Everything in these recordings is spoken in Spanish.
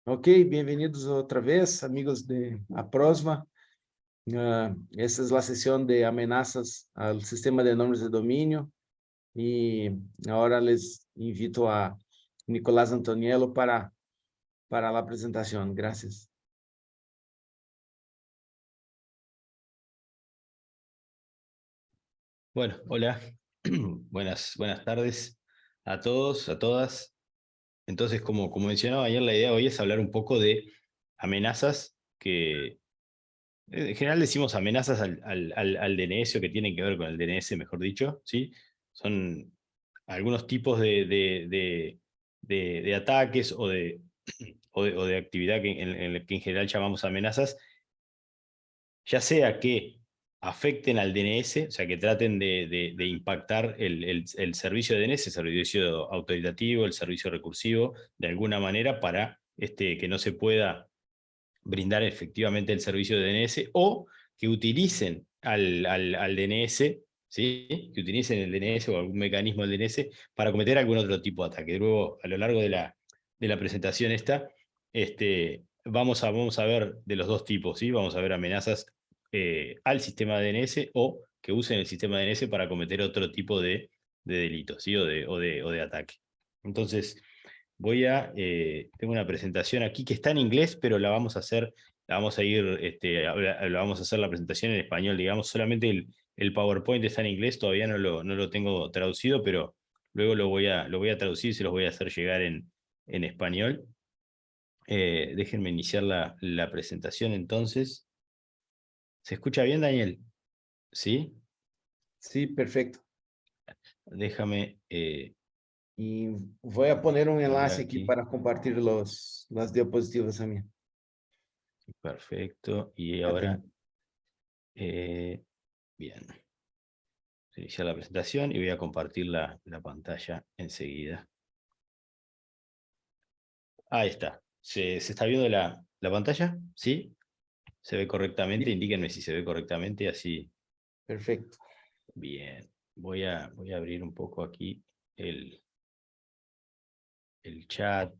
Ok, bienvenidos otra vez, amigos de Aprosma. Esta es la sesión de amenazas al sistema de nombres de dominio y ahora les invito a Nicolás Antoniello para la presentación. Gracias. Bueno, hola, buenas tardes a todos, a todas. Entonces, como mencionaba ayer, la idea hoy es hablar un poco de amenazas que, en general decimos amenazas al DNS o que tienen que ver con el DNS, mejor dicho, ¿sí? Son algunos tipos de ataques o de actividad en la que en general llamamos amenazas, ya sea que afecten al DNS, o sea, que traten de impactar el servicio de DNS, el servicio autoritativo, el servicio recursivo, de alguna manera para que no se pueda brindar efectivamente el servicio de DNS, o que utilicen al DNS, ¿sí? Que utilicen el DNS o algún mecanismo del DNS para cometer algún otro tipo de ataque. Luego, a lo largo de la presentación esta, vamos a ver de los dos tipos, ¿sí? Vamos a ver amenazas al sistema DNS o que usen el sistema DNS para cometer otro tipo de delitos, ¿sí? o de ataque. Entonces, tengo una presentación aquí que está en inglés, pero la vamos a hacer, la vamos a hacer la presentación en español, digamos, solamente el PowerPoint está en inglés, todavía no lo tengo traducido, pero luego lo voy a traducir y se los voy a hacer llegar en español. Déjenme iniciar la presentación entonces. ¿Se escucha bien, Daniel? ¿Sí? Sí, perfecto. Déjame Y voy a poner un poner enlace aquí aquí. para compartir las diapositivas también. Perfecto. Y Ya ahora, tengo. bien. Iniciar la presentación y voy a compartir la pantalla enseguida. Ahí está. ¿Se está viendo la pantalla? ¿Sí? ¿Se ve correctamente? Sí, Indíquenme si se ve correctamente, así. perfecto. Bien. Voy a abrir un poco aquí el, el chat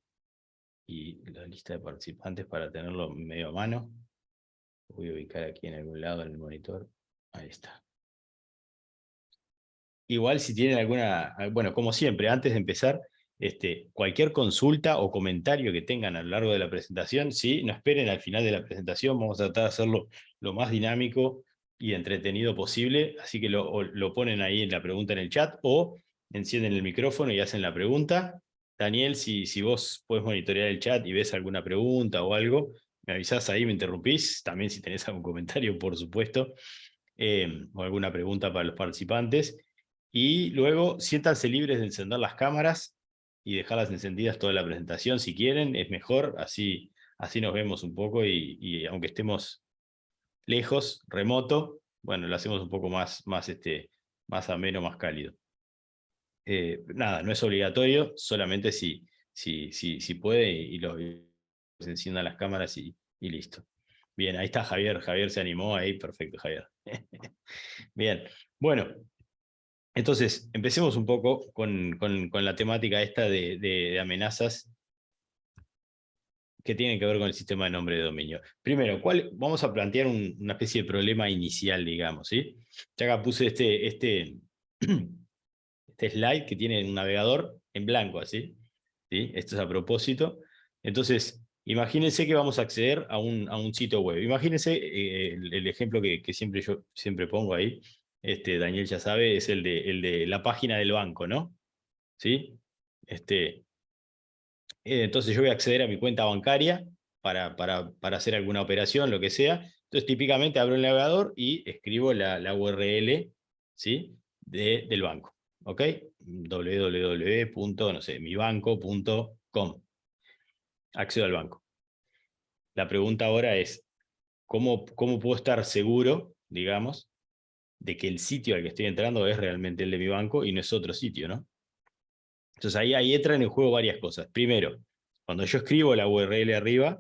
y la lista de participantes para tenerlo medio a mano. Lo voy a ubicar aquí en algún lado en el monitor. Ahí está. Igual si tienen bueno, como siempre, antes de empezar, cualquier consulta o comentario que tengan a lo largo de la presentación, ¿sí? No esperen al final de la presentación, vamos a tratar de hacerlo lo más dinámico y entretenido posible, así que lo ponen ahí en la pregunta en el chat o encienden el micrófono y hacen la pregunta. Daniel, si vos podés monitorear el chat y ves alguna pregunta o algo, me avisás ahí, me interrumpís, también si tenés algún comentario, por supuesto, o alguna pregunta para los participantes. Y luego siéntanse libres de encender las cámaras y dejarlas encendidas toda la presentación si quieren, es mejor, así nos vemos un poco y aunque estemos lejos, remoto, bueno, lo hacemos un poco más ameno, más cálido. Nada, no es obligatorio, solamente si puede y se enciendan las cámaras y listo. Bien, ahí está Javier se animó ahí, perfecto Javier. Bien, bueno, entonces, empecemos un poco con la temática esta de amenazas que tienen que ver con el sistema de nombre de dominio. Primero, vamos a plantear una especie de problema inicial, digamos, ¿sí? Ya acá puse este slide que tiene un navegador en blanco, así, ¿sí? Esto es a propósito. Entonces, imagínense que vamos a acceder a un sitio web. Imagínense el ejemplo que yo siempre pongo ahí, Daniel ya sabe, es el de la página del banco, ¿no? ¿Sí? Entonces yo voy a acceder a mi cuenta bancaria para hacer alguna operación, lo que sea. Entonces típicamente abro el navegador y escribo la URL, ¿sí? Del banco. ¿Ok? www. No sé, mibanco.com. Accedo al banco. La pregunta ahora es, ¿cómo puedo estar seguro, digamos, de que el sitio al que estoy entrando es realmente el de mi banco y no es otro sitio, ¿no? Entonces ahí entran en juego varias cosas. Primero, cuando yo escribo la URL arriba,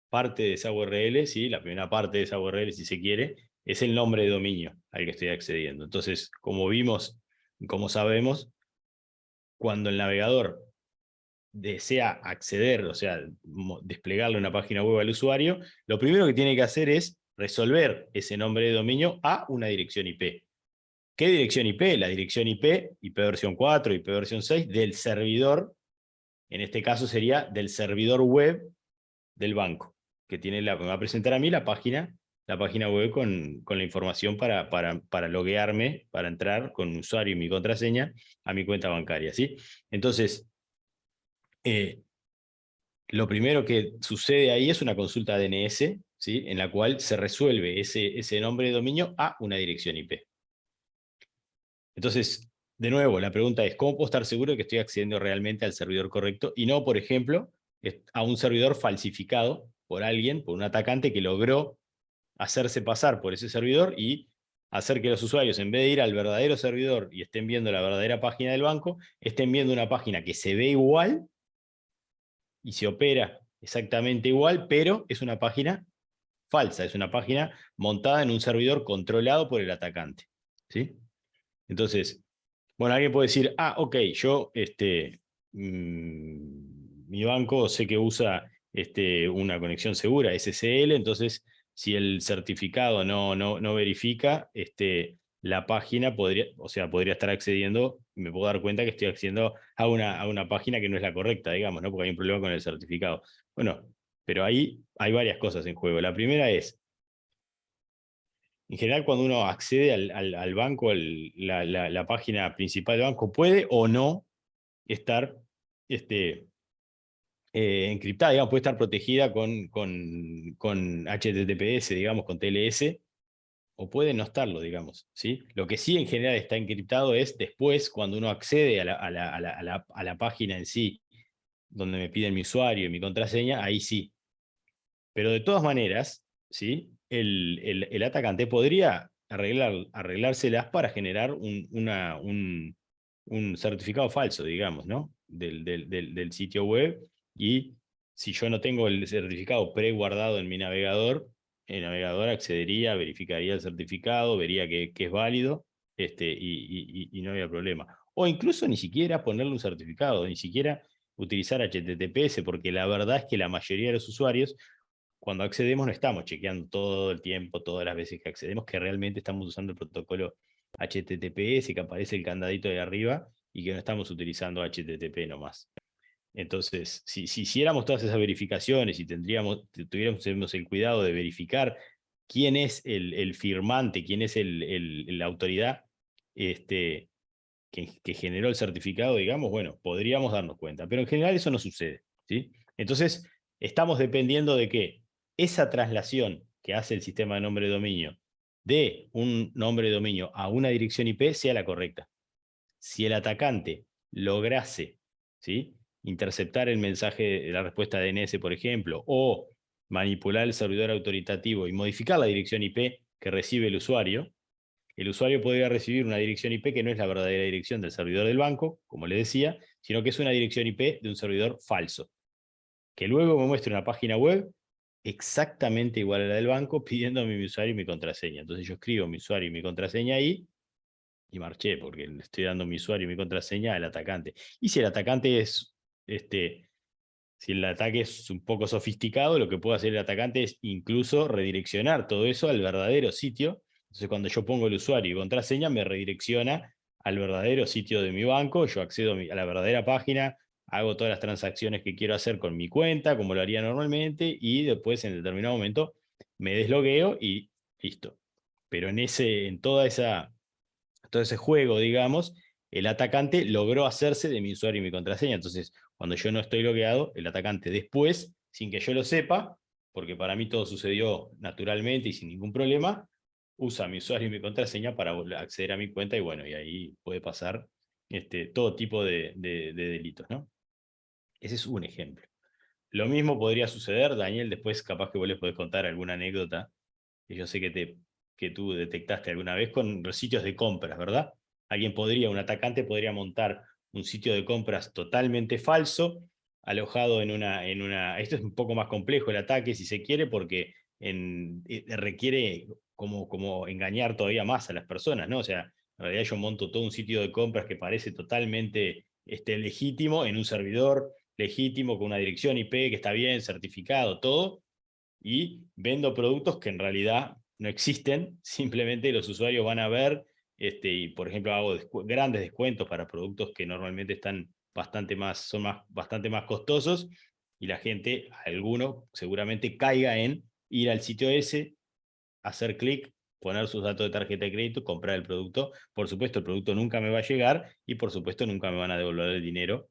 parte de esa URL, ¿sí? La primera parte de esa URL, si se quiere, es el nombre de dominio al que estoy accediendo. Entonces, como vimos y como sabemos, cuando el navegador desea acceder, o sea, desplegarle una página web al usuario, lo primero que tiene que hacer es resolver ese nombre de dominio a una dirección IP. ¿Qué dirección IP? La dirección IP, IP versión 4, IP versión 6, del servidor, en este caso sería del servidor web del banco, que me va a presentar a mí la página web con la información para loguearme, para entrar con mi usuario y mi contraseña a mi cuenta bancaria, ¿sí? Entonces, lo primero que sucede ahí es una consulta DNS, ¿sí? En la cual se resuelve ese nombre de dominio a una dirección IP. Entonces, de nuevo, la pregunta es, ¿cómo puedo estar seguro de que estoy accediendo realmente al servidor correcto y no, por ejemplo, a un servidor falsificado por alguien, por un atacante que logró hacerse pasar por ese servidor y hacer que los usuarios, en vez de ir al verdadero servidor y estén viendo la verdadera página del banco, estén viendo una página que se ve igual y se opera exactamente igual, pero es una página falsa, es una página montada en un servidor controlado por el atacante, ¿sí? Entonces, bueno, alguien puede decir, ok, yo, mi banco sé que usa una conexión segura, SSL, entonces si el certificado no verifica, la página podría estar accediendo, me puedo dar cuenta que estoy accediendo a una página que no es la correcta, digamos, ¿no? Porque hay un problema con el certificado. Bueno, pero ahí hay varias cosas en juego. La primera es, en general, cuando uno accede al banco, la página principal del banco, puede o no estar encriptada, digamos, puede estar protegida con HTTPS, digamos, con TLS, o puede no estarlo, digamos, ¿sí? Lo que sí en general está encriptado es después, cuando uno accede a la página en sí, donde me piden mi usuario y mi contraseña, ahí sí. Pero de todas maneras, ¿sí? El atacante podría arreglárselas para generar un certificado falso, digamos, ¿no? Del sitio web. Y si yo no tengo el certificado preguardado en mi navegador, el navegador accedería, verificaría el certificado, vería que es válido, y no había problema. O incluso ni siquiera ponerle un certificado, ni siquiera utilizar HTTPS, porque la verdad es que la mayoría de los usuarios, cuando accedemos, no estamos chequeando todo el tiempo, todas las veces que accedemos, que realmente estamos usando el protocolo HTTPS, que aparece el candadito de arriba, y que no estamos utilizando HTTP nomás. Entonces, si hiciéramos todas esas verificaciones y tuviéramos el cuidado de verificar quién es el firmante, quién es la autoridad que generó el certificado, digamos, bueno, podríamos darnos cuenta. Pero en general eso no sucede, ¿sí? Entonces, estamos dependiendo de que esa traslación que hace el sistema de nombre de dominio de un nombre de dominio a una dirección IP sea la correcta. Si el atacante lograse, ¿sí?, interceptar el mensaje de la respuesta DNS, por ejemplo, o manipular el servidor autoritativo y modificar la dirección IP que recibe el usuario podría recibir una dirección IP que no es la verdadera dirección del servidor del banco, como le decía, sino que es una dirección IP de un servidor falso, que luego me muestra una página web exactamente igual a la del banco, pidiéndome mi usuario y mi contraseña. Entonces yo escribo mi usuario y mi contraseña ahí, y marché, porque le estoy dando mi usuario y mi contraseña al atacante. Y si el atacante es, si el ataque es un poco sofisticado, lo que puede hacer el atacante es incluso redireccionar todo eso al verdadero sitio. Entonces, cuando yo pongo el usuario y contraseña, me redirecciona al verdadero sitio de mi banco, yo accedo a la verdadera página, hago todas las transacciones que quiero hacer con mi cuenta, como lo haría normalmente, y después en determinado momento me deslogueo y listo. Pero en todo ese juego, digamos, el atacante logró hacerse de mi usuario y mi contraseña. Entonces, cuando yo no estoy logueado, el atacante después, sin que yo lo sepa, porque para mí todo sucedió naturalmente y sin ningún problema, usa mi usuario y mi contraseña para acceder a mi cuenta, y bueno, y ahí puede pasar todo tipo de delitos, ¿no? Ese es un ejemplo. Lo mismo podría suceder, Daniel, después capaz que vos les podés contar alguna anécdota que yo sé que tú detectaste alguna vez con los sitios de compras, ¿verdad? Un atacante podría montar un sitio de compras totalmente falso, alojado esto es un poco más complejo el ataque, si se quiere, porque requiere como engañar todavía más a las personas, ¿no? O sea, en realidad yo monto todo un sitio de compras que parece totalmente legítimo en un servidor legítimo, con una dirección IP que está bien, certificado, todo, y vendo productos que en realidad no existen, simplemente los usuarios van a ver, y por ejemplo hago grandes descuentos para productos que normalmente están bastante más costosos, y la gente, alguno seguramente caiga en ir al sitio ese, hacer clic, poner sus datos de tarjeta de crédito, comprar el producto. Por supuesto, el producto nunca me va a llegar y por supuesto nunca me van a devolver el dinero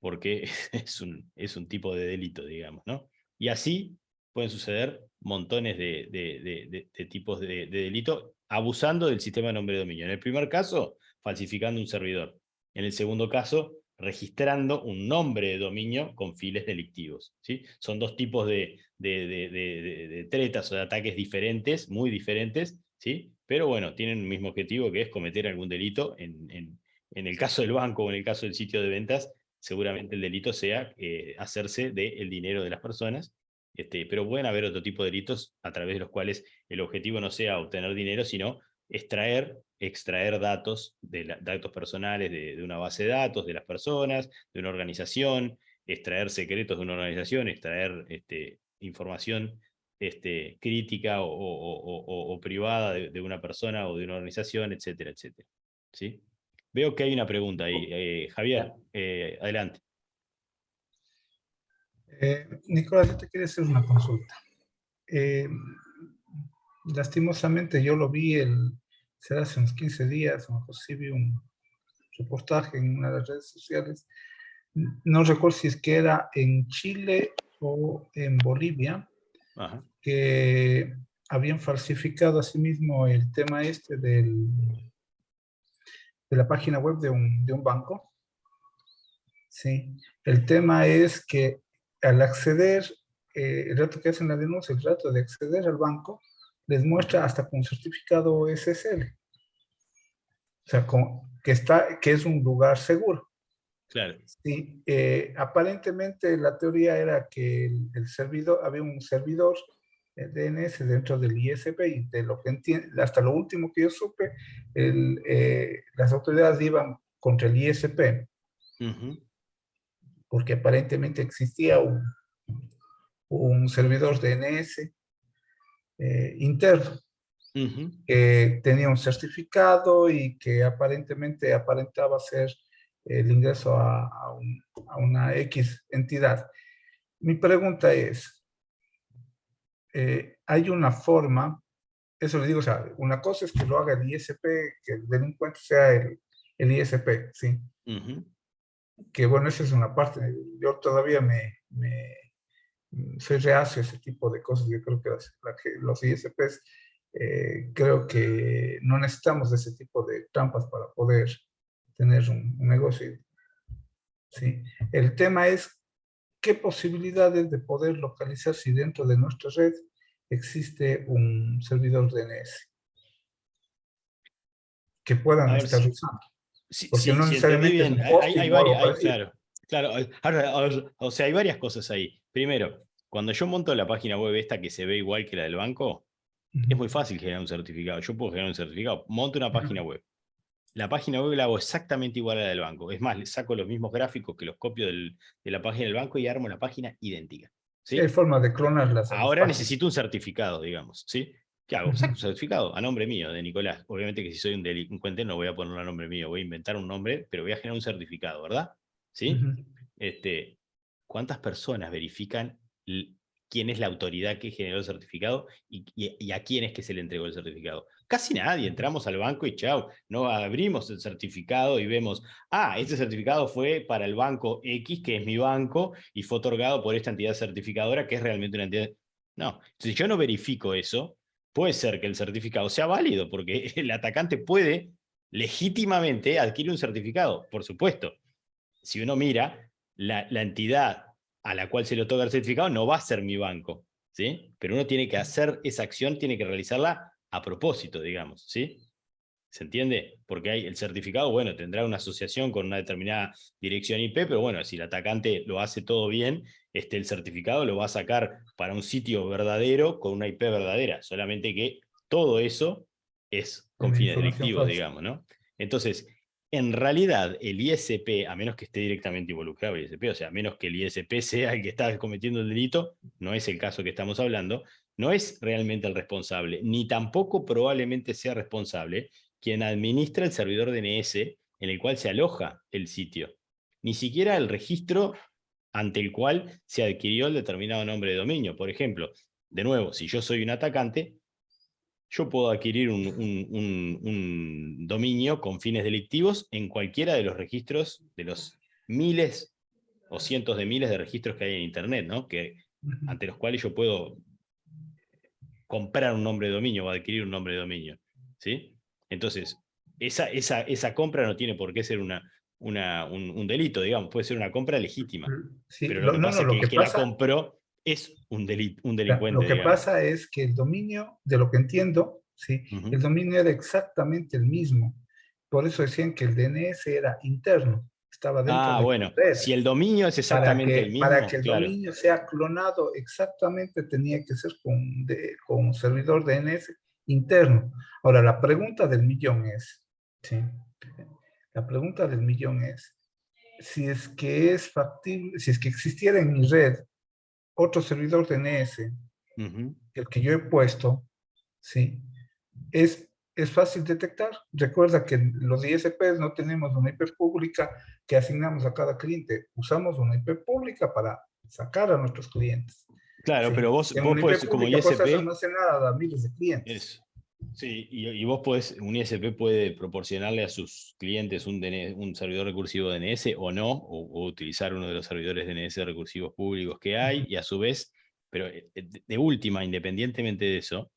porque es un tipo de delito, digamos, ¿no? Y así pueden suceder montones de tipos de delito abusando del sistema de nombre de dominio. En el primer caso, falsificando un servidor. En el segundo caso, registrando un nombre de dominio con fines delictivos, ¿sí? Son dos tipos de tretas o de ataques diferentes, muy diferentes, ¿sí? Pero bueno, tienen un mismo objetivo, que es cometer algún delito. En el caso del banco o en el caso del sitio de ventas, seguramente el delito sea hacerse del dinero de las personas, pero pueden haber otro tipo de delitos a través de los cuales el objetivo no sea obtener dinero, sino extraer datos, datos personales de una base de datos de las personas, de una organización, extraer secretos de una organización, extraer información crítica o privada de una persona o de una organización, etcétera, etcétera. ¿Sí? Veo que hay una pregunta ahí. Javier, adelante. Nicolás, yo te quería hacer una consulta. Lastimosamente yo lo vi será hace unos 15 días, o sí vi un reportaje en una de las redes sociales. No recuerdo si es que era en Chile o en Bolivia, Ajá. que habían falsificado asimismo el tema de la página web de un banco. Sí, el tema es que al acceder, el rato que hacen la denuncia, el rato de acceder al banco, les muestra hasta con certificado SSL. O sea, que es un lugar seguro. Claro. Sí, aparentemente la teoría era que el servidor, había un servidor DNS dentro del ISP, y de lo que entiendo, hasta lo último que yo supe, las autoridades iban contra el ISP, porque aparentemente existía un servidor DNS interno que tenía un certificado y que aparentemente aparentaba ser el ingreso a una X entidad. Mi pregunta es, ¿hay una forma? Eso le digo, o sea, una cosa es que lo haga el ISP, que el delincuente sea el ISP, ¿sí? Que bueno, esa es una parte. Yo todavía soy reacio a ese tipo de cosas. Yo creo que los ISPs, creo que no necesitamos de ese tipo de trampas para poder tener un negocio. ¿Sí? El tema es qué posibilidades de poder localizar si dentro de nuestra red existe un servidor DNS que puedan estar usando. Porque no Si entendí necesariamente es bien, un hosting o algo parecido. claro. Ahora, o sea, hay varias cosas ahí. Primero, cuando yo monto la página web esta que se ve igual que la del banco, es muy fácil generar un certificado. Yo puedo generar un certificado, monto una página web. La página web la hago exactamente igual a la del banco. Es más, le saco los mismos gráficos que los copio de la página del banco y armo la página idéntica. ¿Sí? Hay forma de clonarlas. Ahora necesito un certificado, digamos, ¿sí? ¿Qué hago? Saco un certificado a nombre mío, de Nicolás. Obviamente que si soy un delincuente no voy a ponerlo a nombre mío, voy a inventar un nombre, pero voy a generar un certificado, ¿verdad? ¿Sí? ¿Cuántas personas verifican quién es la autoridad que generó el certificado y a quién es que se le entregó el certificado? Casi nadie. Entramos al banco y chao, no abrimos el certificado y vemos, este certificado fue para el banco X, que es mi banco, y fue otorgado por esta entidad certificadora, que es realmente una entidad. No, si yo no verifico eso, puede ser que el certificado sea válido, porque el atacante puede legítimamente adquirir un certificado, por supuesto. Si uno mira, la entidad a la cual se le otorga el certificado no va a ser mi banco, ¿sí? Pero uno tiene que hacer esa acción, tiene que realizarla a propósito, digamos, ¿sí? ¿Se entiende? Porque hay el certificado, bueno, tendrá una asociación con una determinada dirección IP, pero bueno, si el atacante lo hace todo bien, el certificado lo va a sacar para un sitio verdadero con una IP verdadera, solamente que todo eso es con fines delictivos, digamos, ¿no? Entonces, En realidad, el ISP, a menos que esté directamente involucrado el ISP, o sea, a menos que el ISP sea el que está cometiendo el delito, no es el caso que estamos hablando, no es realmente el responsable, ni tampoco probablemente sea responsable quien administra el servidor DNS en el cual se aloja el sitio. Ni siquiera el registro ante el cual se adquirió el determinado nombre de dominio. Por ejemplo, de nuevo, si yo soy un atacante, yo puedo adquirir un dominio con fines delictivos en cualquiera de los registros, de los miles o cientos de miles de registros que hay en Internet, ¿no? Ante los cuales yo puedo comprar un nombre de dominio o adquirir un nombre de dominio, ¿sí? Entonces, esa compra no tiene por qué ser un delito, digamos, puede ser una compra legítima. Sí, Pero lo que pasa es que el que la compró es un delincuente, lo que digamos. pasa es que el dominio, de lo que entiendo, ¿sí? El dominio era exactamente el mismo. Por eso decían que el DNS era interno, estaba dentro de Bueno, la red. si el dominio es exactamente el mismo, para que el claro. dominio sea clonado exactamente, tenía que ser con servidor DNS interno. Ahora, la pregunta del millón es, ¿sí? La pregunta del millón es, si es que es factible, si es que existiera en mi red otro servidor DNS, el que yo he puesto, ¿sí? Es fácil detectar. Recuerda que los ISPs no tenemos una IP pública que asignamos a cada cliente. Usamos una IP pública para sacar a nuestros clientes. Claro, ¿sí? pero vos una podés, IP como pública puede ser ISP, almacenada a miles de clientes. eso. Sí, y vos podés, un ISP puede proporcionarle a sus clientes un servidor recursivo DNS o no, o utilizar uno de los servidores DNS recursivos públicos que hay, y a su vez, pero de última, independientemente de eso,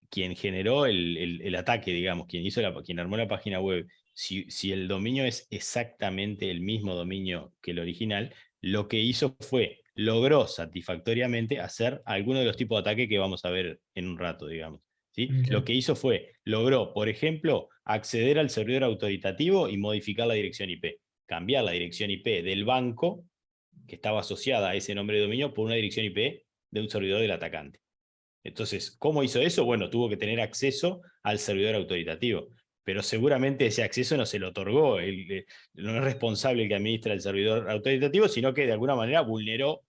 quien generó el ataque, digamos, quien armó la página web, si el dominio es exactamente el mismo dominio que el original, lo que hizo fue, logró satisfactoriamente hacer alguno de los tipos de ataque que vamos a ver en un rato, digamos. ¿Sí? Lo que hizo fue, logró, por ejemplo, acceder al servidor autoritativo y modificar la dirección IP. Cambiar la dirección IP del banco, que estaba asociada a ese nombre de dominio, por una dirección IP de un servidor del atacante. Entonces, ¿cómo hizo eso? Bueno, tuvo que tener acceso al servidor autoritativo, pero seguramente ese acceso no se lo otorgó, no es responsable el que administra el servidor autoritativo, sino que de alguna manera vulneró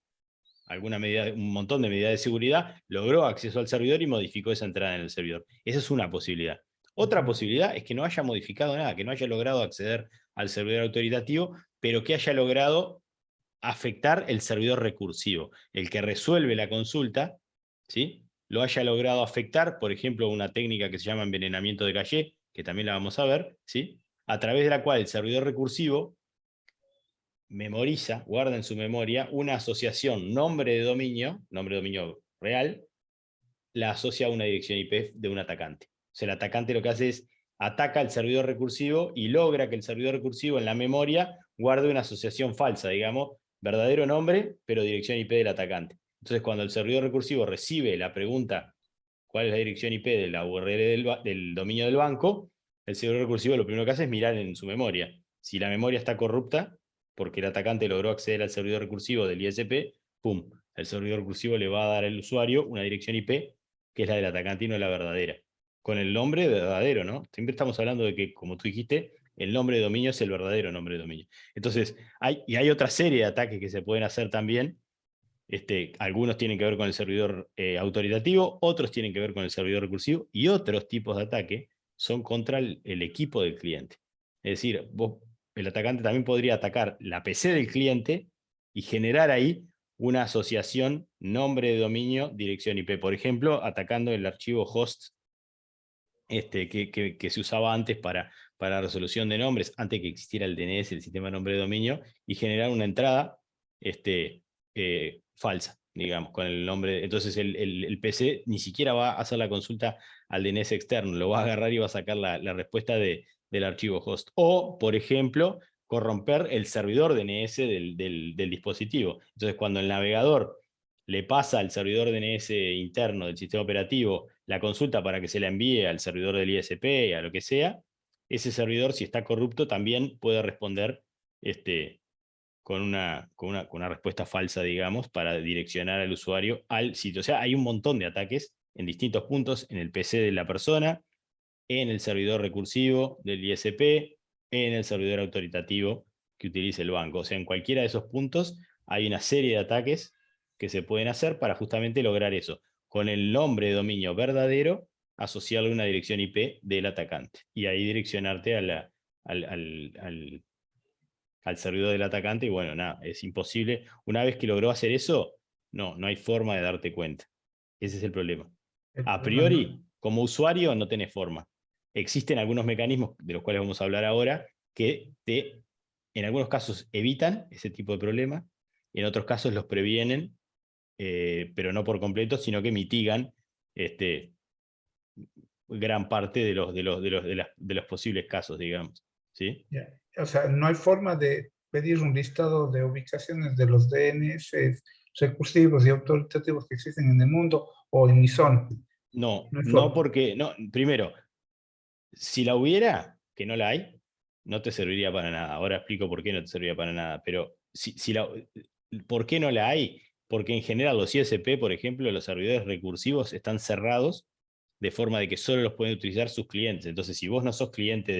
alguna medida, un montón de medidas de seguridad, logró acceso al servidor y modificó esa entrada en el servidor. Esa es una posibilidad. Otra posibilidad es que no haya modificado nada, que no haya logrado acceder al servidor autoritativo, pero que haya logrado afectar el servidor recursivo, el que resuelve la consulta, ¿sí? Lo haya logrado afectar, por ejemplo, una técnica que se llama envenenamiento de caché, que también la vamos a ver, ¿sí? A través de la cual el servidor recursivo memoriza, guarda en su memoria una asociación nombre de dominio real, la asocia a una dirección IP de un atacante. O sea, el atacante lo que hace es ataca al servidor recursivo y logra que el servidor recursivo en la memoria guarde una asociación falsa, digamos, verdadero nombre, pero dirección IP del atacante. Entonces, cuando el servidor recursivo recibe la pregunta cuál es la dirección IP de la URL del dominio del banco, el servidor recursivo lo primero que hace es mirar en su memoria. Si la memoria está corrupta, porque el atacante logró acceder al servidor recursivo del ISP, ¡pum! El servidor recursivo le va a dar al usuario una dirección IP que es la del atacante y no la verdadera. Con el nombre verdadero, ¿no? Siempre estamos hablando de que, como tú dijiste, el nombre de dominio es el verdadero nombre de dominio. Entonces, hay otra serie de ataques que se pueden hacer también. Algunos tienen que ver con el servidor autoritativo, otros tienen que ver con el servidor recursivo, y otros tipos de ataque son contra el equipo del cliente. Es decir, el atacante también podría atacar la PC del cliente y generar ahí una asociación nombre de dominio, dirección IP. Por ejemplo, atacando el archivo host que se usaba antes para la resolución de nombres, antes que existiera el DNS, el sistema de nombre de dominio, y generar una entrada falsa, digamos, con el nombre. Entonces el PC ni siquiera va a hacer la consulta al DNS externo, lo va a agarrar y va a sacar la respuesta del archivo host. O, por ejemplo, corromper el servidor DNS del dispositivo. Entonces, cuando el navegador le pasa al servidor DNS interno del sistema operativo la consulta para que se la envíe al servidor del ISP, a lo que sea, ese servidor, si está corrupto, también puede responder con una respuesta falsa, digamos, para direccionar al usuario al sitio. O sea, hay un montón de ataques en distintos puntos, en el PC de la persona, en el servidor recursivo del ISP, en el servidor autoritativo que utilice el banco. O sea, en cualquiera de esos puntos hay una serie de ataques que se pueden hacer para justamente lograr eso. Con el nombre de dominio verdadero, asociarle una dirección IP del atacante. Y ahí direccionarte al servidor del atacante. Y bueno, nada, es imposible. Una vez que logró hacer eso, no hay forma de darte cuenta. Ese es el problema. A priori, como usuario, no tenés forma. Existen algunos mecanismos de los cuales vamos a hablar ahora que en algunos casos evitan ese tipo de problemas, en otros casos los previenen, pero no por completo, sino que mitigan gran parte de los posibles casos, digamos. ¿Sí? Yeah. O sea, no hay forma de pedir un listado de ubicaciones de los DNS recursivos y autoritativos que existen en el mundo o en mi zona. No porque, primero, si la hubiera, que no la hay, no te serviría para nada. Ahora explico por qué no te serviría para nada, pero ¿por qué no la hay? Porque en general los ISP, por ejemplo, los servidores recursivos están cerrados de forma de que solo los pueden utilizar sus clientes. Entonces, si vos no sos cliente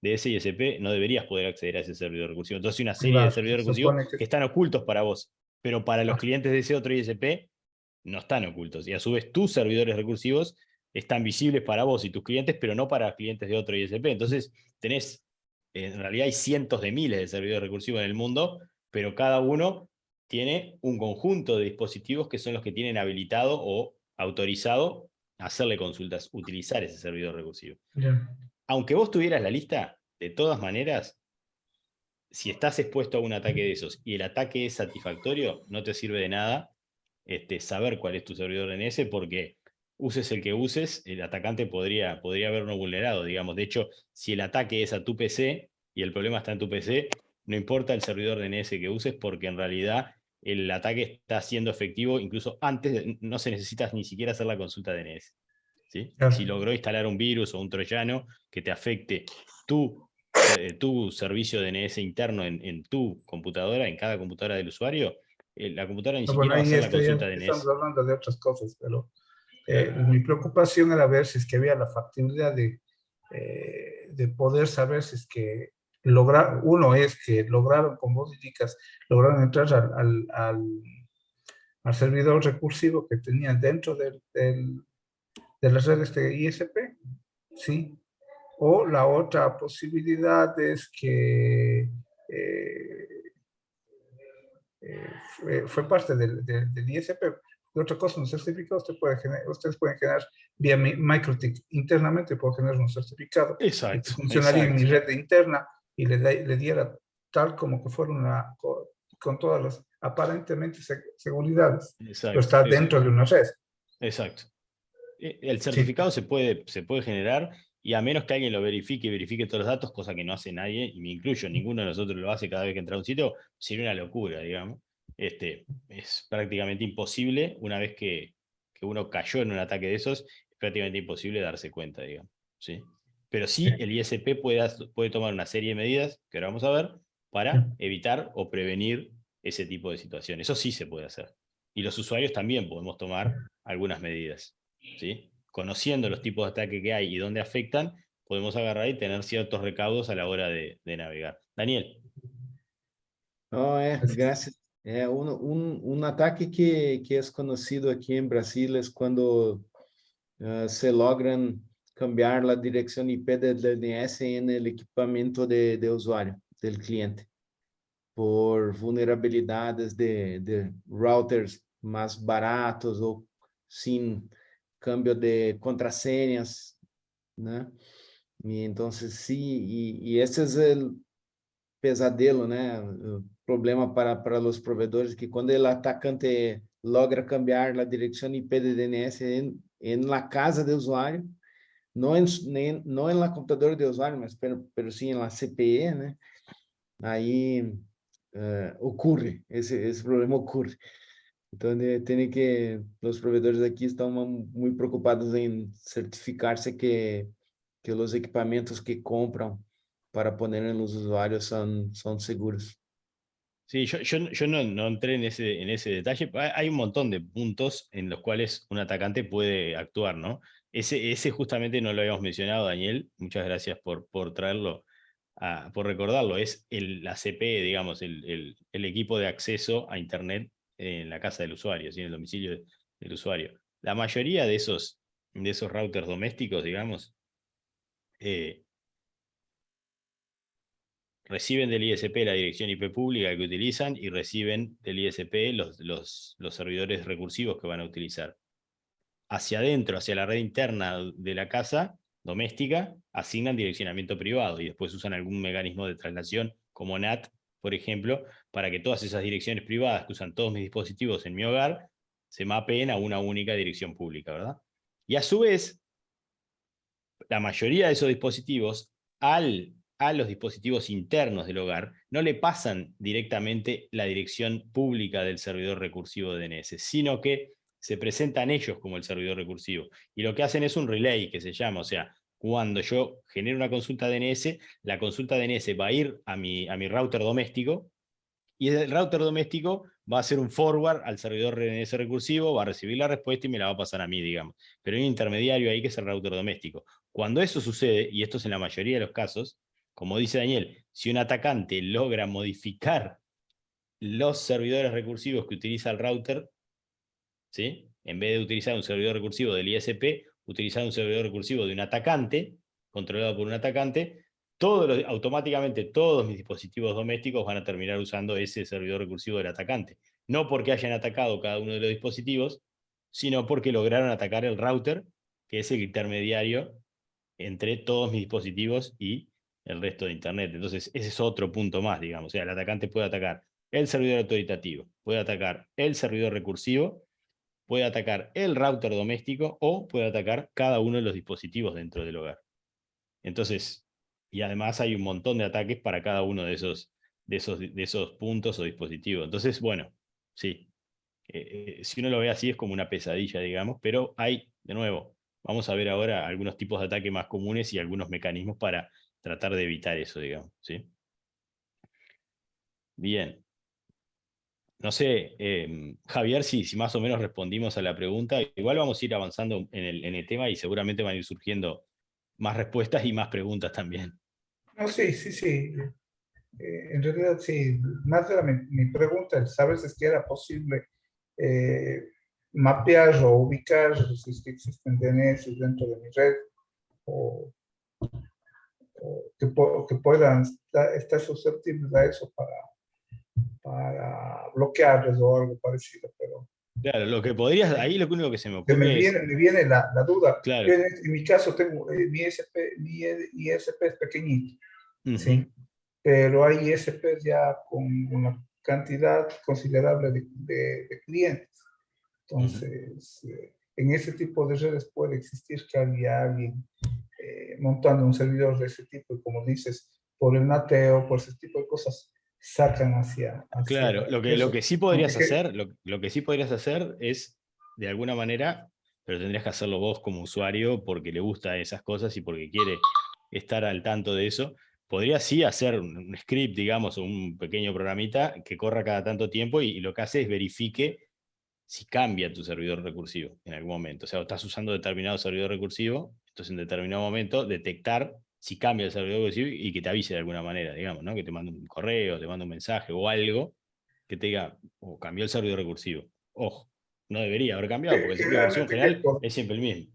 de ese ISP, no deberías poder acceder a ese servidor recursivo. Entonces hay una serie de servidores recursivos que están ocultos para vos, pero para los clientes de ese otro ISP no están ocultos. Y a su vez tus servidores recursivos están visibles para vos y tus clientes, pero no para clientes de otro ISP. Entonces en realidad hay cientos de miles de servidores recursivos en el mundo, pero cada uno tiene un conjunto de dispositivos que son los que tienen habilitado o autorizado hacerle consultas, utilizar ese servidor recursivo. Yeah. Aunque vos tuvieras la lista, de todas maneras, si estás expuesto a un ataque de esos y el ataque es satisfactorio, no te sirve de nada saber cuál es tu servidor DNS, porque uses el que uses, el atacante podría haberlo vulnerado, digamos. De hecho, si el ataque es a tu PC y el problema está en tu PC, no importa el servidor DNS que uses, porque en realidad el ataque está siendo efectivo incluso antes, no se necesita ni siquiera hacer la consulta DNS. ¿Sí? Claro. Si logró instalar un virus o un troyano que te afecte tu servicio DNS interno en tu computadora, en cada computadora del usuario, la computadora ni siquiera va a hacer la consulta DNS. Estamos hablando de otras cosas, pero mi preocupación era ver si es que había la factibilidad de poder saber si es que lograron, como vos indicas, lograron entrar al servidor recursivo que tenían dentro de las redes de ISP, ¿sí? O la otra posibilidad es que fue parte del ISP. De otra cosa, un certificado ustedes pueden generar vía MikroTik internamente, puedo generar un certificado. Exacto. Funcionaría en mi red interna y le diera tal como que fuera con todas las aparentemente seguridades. Exacto, pero está dentro de una red. Exacto. El certificado se puede generar, y a menos que alguien lo verifique y verifique todos los datos, cosa que no hace nadie, y me incluyo, ninguno de nosotros lo hace cada vez que entra a un sitio, sería una locura, digamos. Es prácticamente imposible, una vez que uno cayó en un ataque de esos, es prácticamente imposible darse cuenta, digamos. ¿Sí? Pero sí, el ISP puede tomar una serie de medidas, que ahora vamos a ver, para evitar o prevenir ese tipo de situaciones. Eso sí se puede hacer. Y los usuarios también podemos tomar algunas medidas. ¿Sí? Conociendo los tipos de ataque que hay y dónde afectan, podemos agarrar y tener ciertos recaudos a la hora de navegar. Daniel. Gracias. Un ataque que es conocido aquí en Brasil es cuando se logran cambiar la dirección IP del DNS en el equipamiento de usuario, del cliente, por vulnerabilidades de routers más baratos o sin cambio de contraseñas, ¿no? Y entonces sí, y ese es el pesadelo, né? O problema para os provedores, que quando o atacante logra cambiar a direção IP de DNS em la casa do usuário, não em la computadora do usuário, mas pero sim em la CPE, né? Aí ocorre, esse problema ocorre. Então, tem que, os provedores aqui estão muito preocupados em certificar-se que os equipamentos que compram para poner en los usuarios son seguros. Sí, yo no entré en ese detalle. Hay un montón de puntos en los cuales un atacante puede actuar, ¿no? Ese justamente no lo habíamos mencionado, Daniel. Muchas gracias por traerlo por recordarlo, es la CPE, digamos, el equipo de acceso a Internet en la casa del usuario, ¿sí? En el domicilio del usuario. La mayoría de esos routers domésticos, digamos, reciben del ISP la dirección IP pública que utilizan y reciben del ISP los servidores recursivos que van a utilizar. Hacia adentro, hacia la red interna de la casa doméstica, asignan direccionamiento privado y después usan algún mecanismo de traslación como NAT, por ejemplo, para que todas esas direcciones privadas que usan todos mis dispositivos en mi hogar se mapeen a una única dirección pública, ¿verdad? Y a su vez, la mayoría de esos dispositivos, a los dispositivos internos del hogar, no le pasan directamente la dirección pública del servidor recursivo de DNS, sino que se presentan ellos como el servidor recursivo. Y lo que hacen es un relay, que se llama, o sea, cuando yo genero una consulta DNS, la consulta DNS va a ir a mi router doméstico, y el router doméstico va a hacer un forward al servidor DNS recursivo, va a recibir la respuesta y me la va a pasar a mí, digamos. Pero hay un intermediario ahí que es el router doméstico. Cuando eso sucede, y esto es en la mayoría de los casos, como dice Daniel, si un atacante logra modificar los servidores recursivos que utiliza el router, ¿sí? En vez de utilizar un servidor recursivo del ISP, utilizar un servidor recursivo de un atacante, controlado por un atacante, automáticamente todos mis dispositivos domésticos van a terminar usando ese servidor recursivo del atacante. No porque hayan atacado cada uno de los dispositivos, sino porque lograron atacar el router, que es el intermediario entre todos mis dispositivos y el resto de Internet. Entonces, ese es otro punto más, digamos. O sea, el atacante puede atacar el servidor autoritativo, puede atacar el servidor recursivo, puede atacar el router doméstico o puede atacar cada uno de los dispositivos dentro del hogar. Entonces, y además hay un montón de ataques para cada uno de esos puntos o dispositivos. Entonces, bueno, sí, si uno lo ve así es como una pesadilla, digamos, pero hay, de nuevo, vamos a ver ahora algunos tipos de ataque más comunes y algunos mecanismos para tratar de evitar eso, digamos, ¿sí? Bien. No sé, Javier, si más o menos respondimos a la pregunta. Igual vamos a ir avanzando en el tema y seguramente van a ir surgiendo más respuestas y más preguntas también. No, sí, sí, sí. En realidad, sí. Más era mi pregunta, el saber si es que era posible mapear o ubicar si es que existen DNS dentro de mi red o, que puedan estar susceptibles a eso para bloquearles o algo parecido, pero Claro, lo que podrías, ahí lo único que se me que ocurre es, me viene la duda. claro, Yo en mi caso tengo mi ISP es pequeñito, ujú, ¿sí? Pero hay ISPs ya con una cantidad considerable de clientes. ujú. Entonces, en ese tipo de redes puede existir que haya alguien montando un servidor de ese tipo y como dices, por el nateo, por ese tipo de cosas, sacan hacia Claro, lo eso. que sí Aunque podrías hacer, lo que sí podrías hacer es, de alguna manera, pero tendrías que hacerlo vos como usuario porque le gusta esas cosas y porque quiere estar al tanto de eso. Podrías sí hacer un script, digamos, o un pequeño programita que corra cada tanto tiempo y lo que hace es verifique si cambia tu servidor recursivo en algún momento. O sea, estás usando determinado servidor recursivo, entonces en determinado momento detectar si cambia el servidor recursivo y que te avise de alguna manera, digamos, ¿no? Que te mande un correo, te mande un mensaje o algo que te diga, oh, cambió el servidor recursivo. Ojo, no debería haber cambiado porque el servidor recursivo general es siempre el mismo.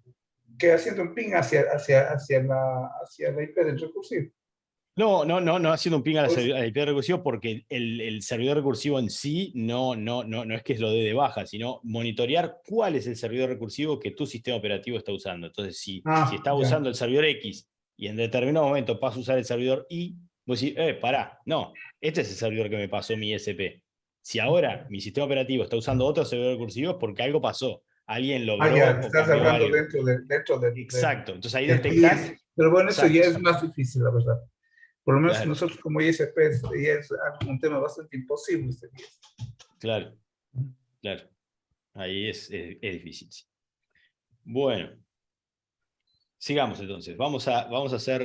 que haciendo un ping hacia la IP del recursivo. No haciendo un ping Pues, al IP recursivo porque el servidor recursivo en sí no es que lo dé de baja, sino monitorear cuál es el servidor recursivo que tu sistema operativo está usando. Entonces, si está ya. usando el servidor X y en determinado momento vas a usar el servidor Y, vos decís, pará, no, este es el servidor que me pasó mi ISP. Si ahora mi sistema operativo está usando otro servidor recursivo es porque algo pasó. Alguien Ya, logró o estás cambió hablando algo. dentro Exacto. Entonces ahí del detectás. cliente. Pero bueno, eso ya Exacto. es más difícil, la verdad. Por lo menos Claro, nosotros como ISPs, ya es un tema bastante imposible. claro, claro. Ahí es difícil. Sí. Bueno, sigamos entonces. Vamos a hacer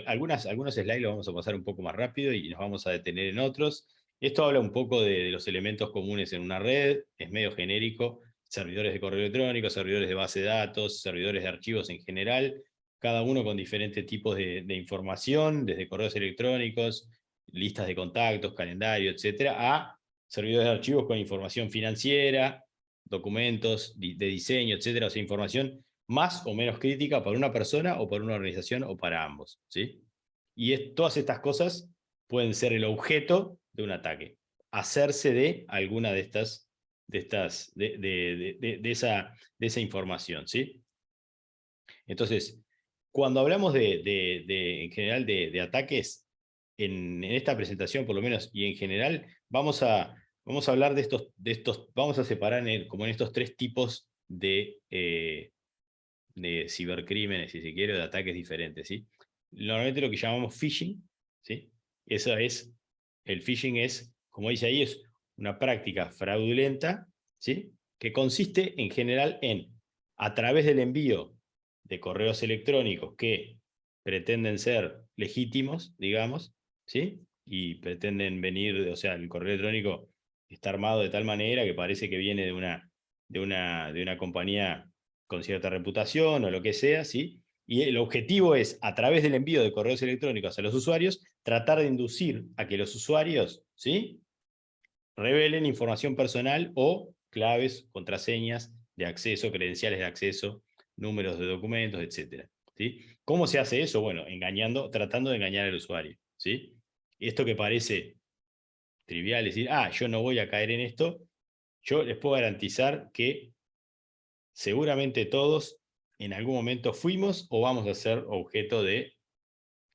algunos slides, los vamos a pasar un poco más rápido y nos vamos a detener en otros. Esto habla un poco de los elementos comunes en una red, es medio genérico, servidores de correo electrónico, servidores de base de datos, servidores de archivos en general, cada uno con diferentes tipos de información, desde correos electrónicos, listas de contactos, calendario, etcétera, a servidores de archivos con información financiera, documentos de diseño, etcétera, o sea, información más o menos crítica para una persona o para una organización o para ambos, ¿sí? Y todas estas cosas pueden ser el objeto de un ataque, hacerse de alguna de esa información, ¿sí? Entonces, cuando hablamos en general de ataques, en esta presentación por lo menos, y en general, vamos a hablar de estos, vamos a separar como en estos 3 tipos de cibercrímenes, si se quiere, o de ataques diferentes, ¿sí? Normalmente lo que llamamos phishing, ¿sí? El phishing es, como dice ahí, es una práctica fraudulenta, ¿sí? Que consiste en general en, a través del envío de correos electrónicos que pretenden ser legítimos, digamos, ¿sí? Y pretenden venir, o sea, el correo electrónico está armado de tal manera que parece que viene de una compañía con cierta reputación o lo que sea, ¿sí? Y el objetivo es, a través del envío de correos electrónicos a los usuarios, tratar de inducir a que los usuarios, ¿sí?, revelen información personal o claves, contraseñas de acceso, credenciales de acceso, números de documentos, etc. ¿Sí? ¿Cómo se hace eso? Bueno, tratando de engañar al usuario, ¿sí? Esto que parece trivial, decir, yo no voy a caer en esto, yo les puedo garantizar que seguramente todos en algún momento fuimos o vamos a ser objeto de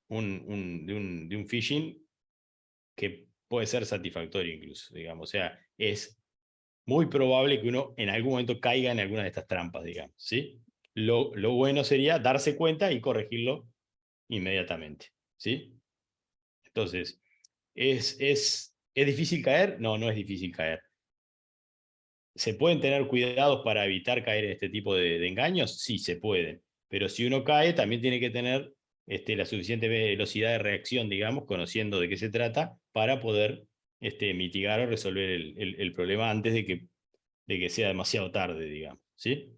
un phishing que puede ser satisfactorio incluso, digamos. O sea, es muy probable que uno en algún momento caiga en alguna de estas trampas, digamos, ¿sí? Lo bueno sería darse cuenta y corregirlo inmediatamente, ¿sí? Entonces, ¿es difícil caer? No, no es difícil caer. ¿Se pueden tener cuidados para evitar caer en este tipo de engaños? Sí, se pueden. Pero si uno cae, también tiene que tener la suficiente velocidad de reacción, digamos, conociendo de qué se trata, para poder mitigar o resolver el problema antes de que sea demasiado tarde, digamos, ¿sí?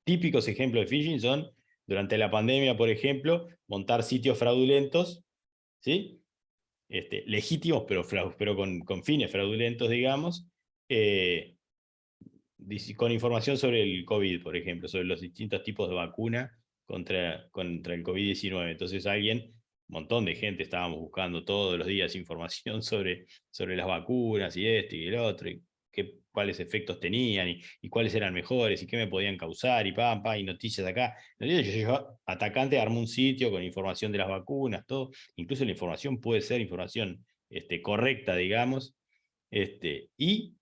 Típicos ejemplos de phishing son, durante la pandemia, por ejemplo, montar sitios fraudulentos, ¿sí? Legítimos, pero con fines fraudulentos, digamos, con información sobre el COVID, por ejemplo, sobre los distintos tipos de vacuna contra el COVID-19. Entonces un montón de gente estábamos buscando todos los días información sobre las vacunas y esto y el otro, y cuáles efectos tenían y cuáles eran mejores y qué me podían causar y y noticias acá. Yo atacante armó un sitio con información de las vacunas, todo. Incluso la información puede ser información correcta, digamos, y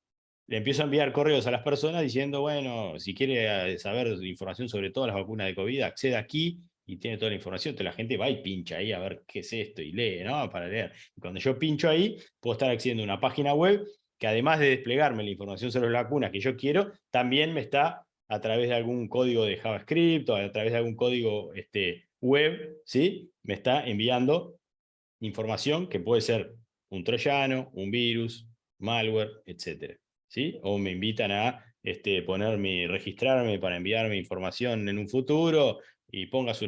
le empiezo a enviar correos a las personas diciendo, bueno, si quiere saber información sobre todas las vacunas de COVID, acceda aquí y tiene toda la información. Entonces la gente va y pincha ahí a ver qué es esto y lee, ¿no? Para leer. Y cuando yo pincho ahí, puedo estar accediendo a una página web que, además de desplegarme la información sobre las vacunas que yo quiero, también me está, a través de algún código de JavaScript o a través de algún código web, ¿sí?, me está enviando información que puede ser un troyano, un virus, malware, etcétera, ¿sí? O me invitan a registrarme para enviarme información en un futuro y ponga su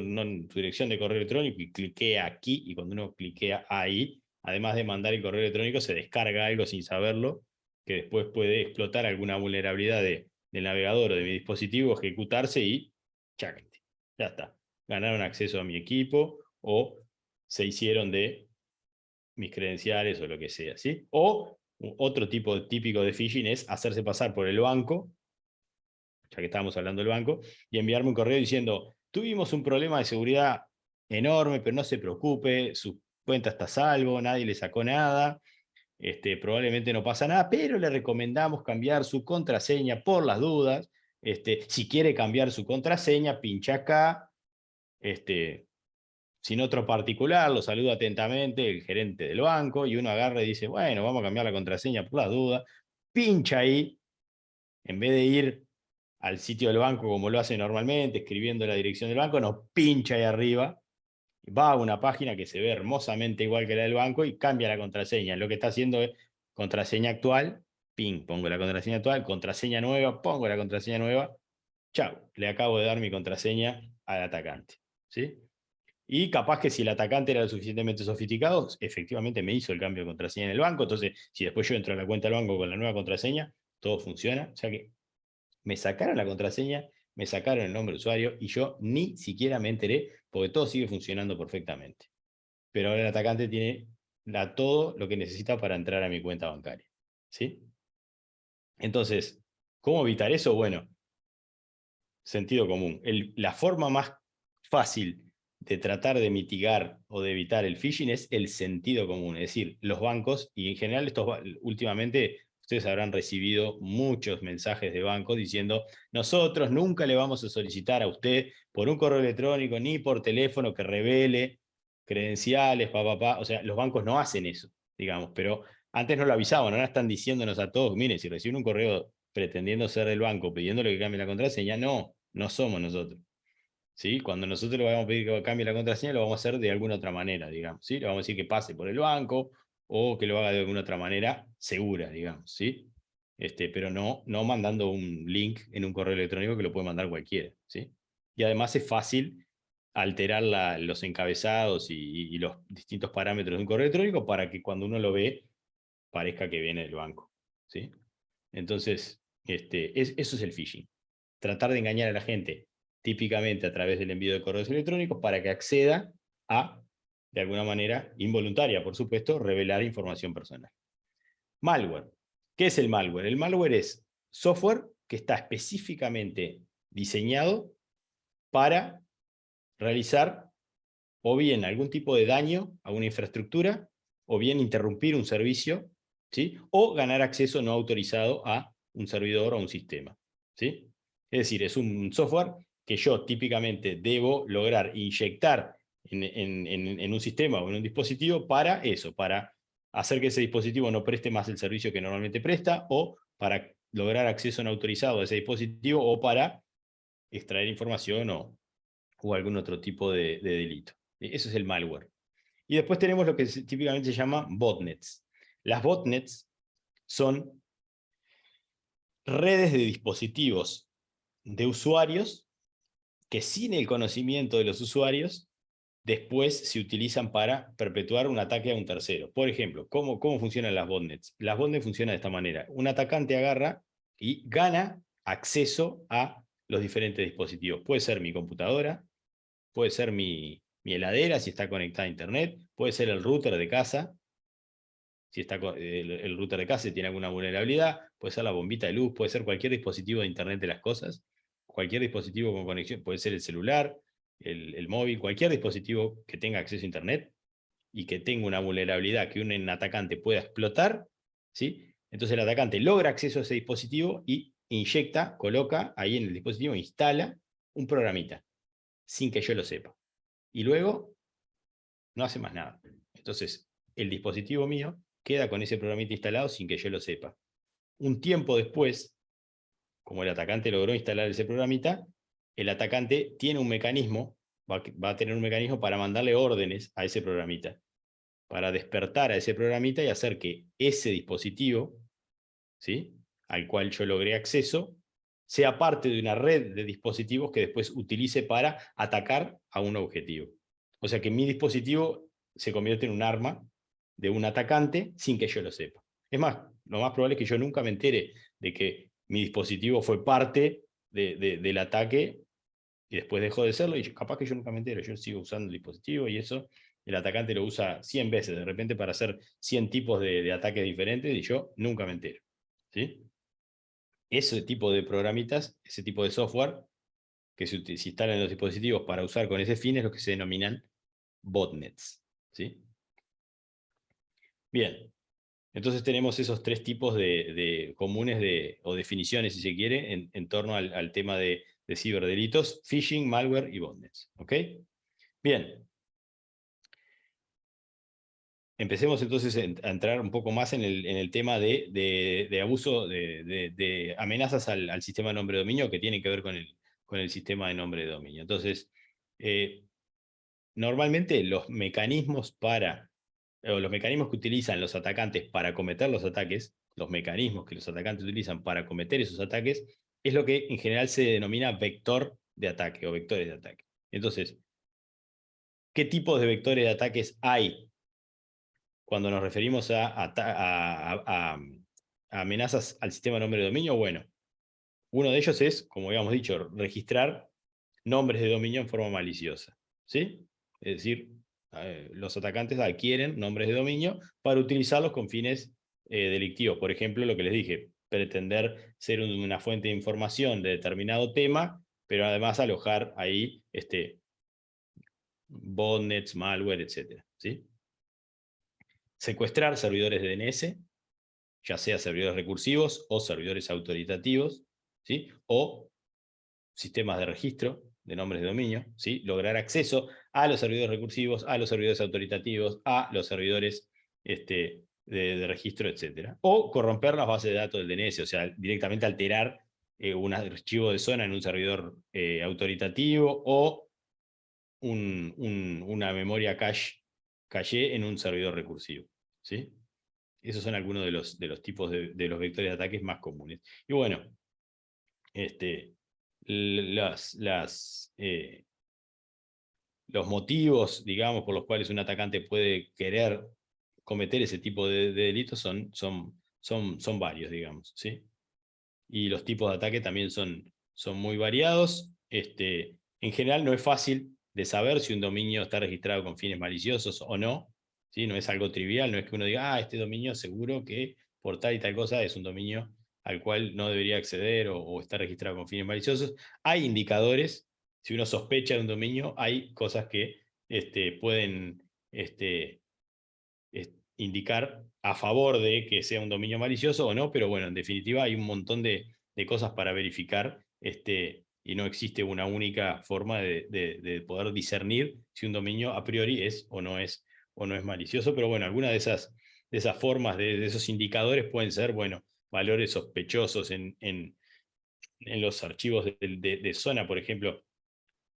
dirección de correo electrónico y cliquea aquí, y cuando uno cliquea ahí, además de mandar el correo electrónico, se descarga algo sin saberlo, que después puede explotar alguna vulnerabilidad del navegador o de mi dispositivo, ejecutarse y chácate, ya está. Ganaron acceso a mi equipo o se hicieron de mis credenciales o lo que sea, ¿sí? O otro tipo típico de phishing es hacerse pasar por el banco, ya que estábamos hablando del banco, y enviarme un correo diciendo, tuvimos un problema de seguridad enorme, pero no se preocupe, su cuenta está a salvo, nadie le sacó nada, probablemente no pasa nada, pero le recomendamos cambiar su contraseña por las dudas. Si quiere cambiar su contraseña, pincha acá, sin otro particular, lo saluda atentamente el gerente del banco, y uno agarra y dice, bueno, vamos a cambiar la contraseña por las dudas, pincha ahí, en vez de ir al sitio del banco como lo hace normalmente, escribiendo la dirección del banco, no, pincha ahí arriba, va a una página que se ve hermosamente igual que la del banco y cambia la contraseña. Lo que está haciendo es contraseña actual, ping, pongo la contraseña actual, contraseña nueva, pongo la contraseña nueva, chau, le acabo de dar mi contraseña al atacante. ¿sí? Y capaz que si el atacante era lo suficientemente sofisticado, efectivamente me hizo el cambio de contraseña en el banco, entonces si después yo entro a la cuenta del banco con la nueva contraseña, todo funciona. O sea que me sacaron la contraseña, me sacaron el nombre de usuario y yo ni siquiera me enteré porque todo sigue funcionando perfectamente. Pero ahora el atacante tiene todo lo que necesita para entrar a mi cuenta bancaria, ¿sí? Entonces, ¿cómo evitar eso? Bueno, sentido común. La forma más fácil de tratar de mitigar o de evitar el phishing es el sentido común, es decir, los bancos, y en general últimamente ustedes habrán recibido muchos mensajes de bancos diciendo, nosotros nunca le vamos a solicitar a usted por un correo electrónico ni por teléfono que revele credenciales, o sea, los bancos no hacen eso, digamos, pero antes no lo avisaban, ahora están diciéndonos a todos, miren, si reciben un correo pretendiendo ser del banco, pidiéndole que cambie la contraseña, no somos nosotros. ¿Sí? Cuando nosotros le vamos a pedir que cambie la contraseña, lo vamos a hacer de alguna otra manera, digamos, ¿sí? Le vamos a decir que pase por el banco o que lo haga de alguna otra manera segura, digamos, ¿sí? Pero no mandando un link en un correo electrónico que lo puede mandar cualquiera, ¿sí? Y además es fácil alterar los encabezados y los distintos parámetros de un correo electrónico para que cuando uno lo ve parezca que viene del banco, ¿sí? Entonces, eso es el phishing. Tratar de engañar a la gente, típicamente a través del envío de correos electrónicos, para que acceda a, de alguna manera, involuntaria, por supuesto, revelar información personal. Malware. ¿Qué es el malware? El malware es software que está específicamente diseñado para realizar o bien algún tipo de daño a una infraestructura, o bien interrumpir un servicio, ¿sí? O ganar acceso no autorizado a un servidor o a un sistema, ¿sí? Es decir, es un software que yo típicamente debo lograr inyectar en un sistema o en un dispositivo para eso, para hacer que ese dispositivo no preste más el servicio que normalmente presta, o para lograr acceso no autorizado a ese dispositivo, o para extraer información o algún otro tipo de delito. Eso es el malware. Y después tenemos lo que típicamente se llama botnets. Las botnets son redes de dispositivos de usuarios que sin el conocimiento de los usuarios después se utilizan para perpetuar un ataque a un tercero. Por ejemplo, ¿cómo funcionan las botnets? Las botnets funcionan de esta manera. Un atacante agarra y gana acceso a los diferentes dispositivos. Puede ser mi computadora, puede ser mi heladera si está conectada a internet, puede ser el router de casa, si está el router de casa tiene alguna vulnerabilidad, puede ser la bombita de luz, puede ser cualquier dispositivo de internet de las cosas, cualquier dispositivo con conexión, puede ser el celular, el móvil, cualquier dispositivo que tenga acceso a internet y que tenga una vulnerabilidad que un atacante pueda explotar, ¿sí? Entonces el atacante logra acceso a ese dispositivo y inyecta, coloca ahí en el dispositivo, instala un programita, sin que yo lo sepa. Y luego no hace más nada. Entonces, el dispositivo mío queda con ese programita instalado sin que yo lo sepa. Un tiempo después, como el atacante logró instalar ese programita, el atacante tiene un mecanismo, va a tener un mecanismo para mandarle órdenes a ese programita, para despertar a ese programita y hacer que ese dispositivo, ¿sí?, al cual yo logré acceso, sea parte de una red de dispositivos que después utilice para atacar a un objetivo. O sea que mi dispositivo se convierte en un arma de un atacante sin que yo lo sepa. Es más, lo más probable es que yo nunca me entere de que mi dispositivo fue parte del ataque y después dejó de serlo, y capaz que yo nunca me entero, yo sigo usando el dispositivo y eso, el atacante lo usa 100 veces de repente para hacer 100 tipos de ataques diferentes y yo nunca me entero, ¿sí? Ese tipo de programitas, ese tipo de software que se instalan en los dispositivos para usar con ese fin es lo que se denominan botnets, ¿sí? Bien, entonces tenemos esos tres tipos comunes o definiciones, si se quiere, en torno al tema de ciberdelitos: phishing, malware y botnets. ¿Ok? Bien. Empecemos entonces a entrar un poco más en el tema de abuso, de amenazas al sistema de nombre de dominio, que tiene que ver con el sistema de nombre de dominio. Entonces, normalmente los mecanismos que utilizan los atacantes para cometer los ataques, los mecanismos que los atacantes utilizan para cometer esos ataques, es lo que en general se denomina vector de ataque o vectores de ataque. Entonces, ¿Qué tipos de vectores de ataques hay cuando nos referimos a amenazas al sistema de nombre de dominio? Bueno, uno de ellos es, como habíamos dicho, registrar nombres de dominio en forma maliciosa, ¿sí? Es decir, los atacantes adquieren nombres de dominio para utilizarlos con fines delictivos. Por ejemplo, lo que les dije, pretender ser una fuente de información de determinado tema, pero además alojar ahí botnets, malware, etc. ¿Sí? Secuestrar servidores de DNS, ya sea servidores recursivos o servidores autoritativos, ¿sí? O sistemas de registro de nombres de dominio, ¿sí? Lograr acceso a los servidores recursivos, a los servidores autoritativos, a los servidores de registro, etc. O corromper las bases de datos del DNS, o sea, directamente alterar un archivo de zona en un servidor autoritativo o una memoria caché en un servidor recursivo, ¿sí? Esos son algunos de los tipos de los vectores de ataques más comunes. Y bueno, los motivos, digamos, por los cuales un atacante puede querer cometer ese tipo de delitos son varios, digamos, ¿sí? Y los tipos de ataque también son muy variados. En general no es fácil de saber si un dominio está registrado con fines maliciosos o no, ¿sí? No es algo trivial, no es que uno diga, este dominio seguro que por tal y tal cosa es un dominio al cual no debería acceder o está registrado con fines maliciosos. Hay indicadores, si uno sospecha de un dominio, hay cosas que pueden indicar a favor de que sea un dominio malicioso o no, pero bueno, en definitiva hay un montón de cosas para verificar, y no existe una única forma de poder discernir si un dominio a priori es o no es malicioso, pero bueno, algunas de esas formas, de esos indicadores pueden ser, bueno, valores sospechosos en los archivos de zona, por ejemplo,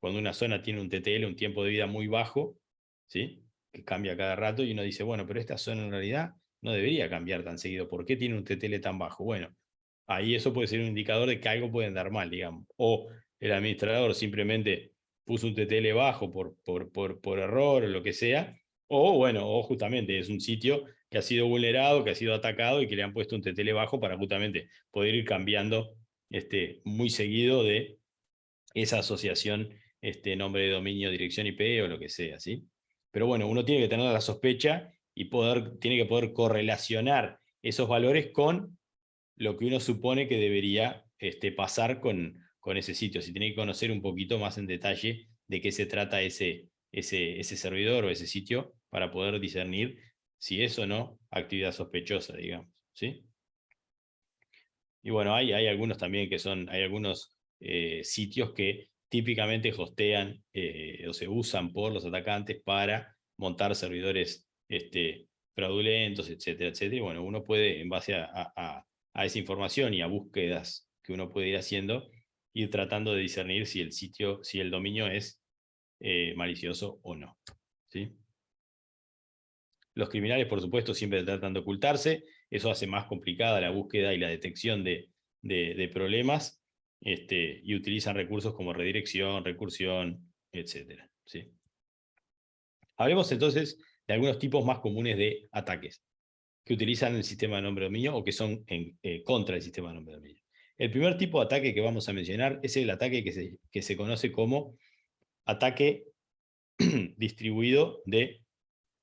cuando una zona tiene un TTL, un tiempo de vida muy bajo, ¿sí? Que cambia cada rato, y uno dice, bueno, pero esta zona en realidad no debería cambiar tan seguido. ¿Por qué tiene un TTL tan bajo? Bueno, ahí eso puede ser un indicador de que algo puede andar mal, digamos. O el administrador simplemente puso un TTL bajo por error o lo que sea. O bueno, o justamente es un sitio que ha sido vulnerado, que ha sido atacado y que le han puesto un TTL bajo para justamente poder ir cambiando muy seguido de esa asociación, nombre de dominio, dirección IP o lo que sea, ¿sí? Pero bueno, uno tiene que tener la sospecha y tiene que poder correlacionar esos valores con lo que uno supone que debería pasar con ese sitio. Si tiene que conocer un poquito más en detalle de qué se trata ese servidor o ese sitio para poder discernir si es o no actividad sospechosa, digamos, ¿sí? Y bueno, hay algunos también hay algunos sitios que típicamente hostean o se usan por los atacantes para montar servidores fraudulentos, etcétera, etcétera. Y bueno, uno puede, en base a esa información y a búsquedas que uno puede ir haciendo, ir tratando de discernir si el dominio es malicioso o no, ¿sí? Los criminales, por supuesto, siempre tratan de ocultarse. Eso hace más complicada la búsqueda y la detección de problemas, y utilizan recursos como redirección, recursión, etc. ¿Sí? Hablemos entonces de algunos tipos más comunes de ataques que utilizan el sistema de nombre de dominio o que son contra el sistema de nombre de dominio. El primer tipo de ataque que vamos a mencionar es el ataque que se conoce como ataque distribuido de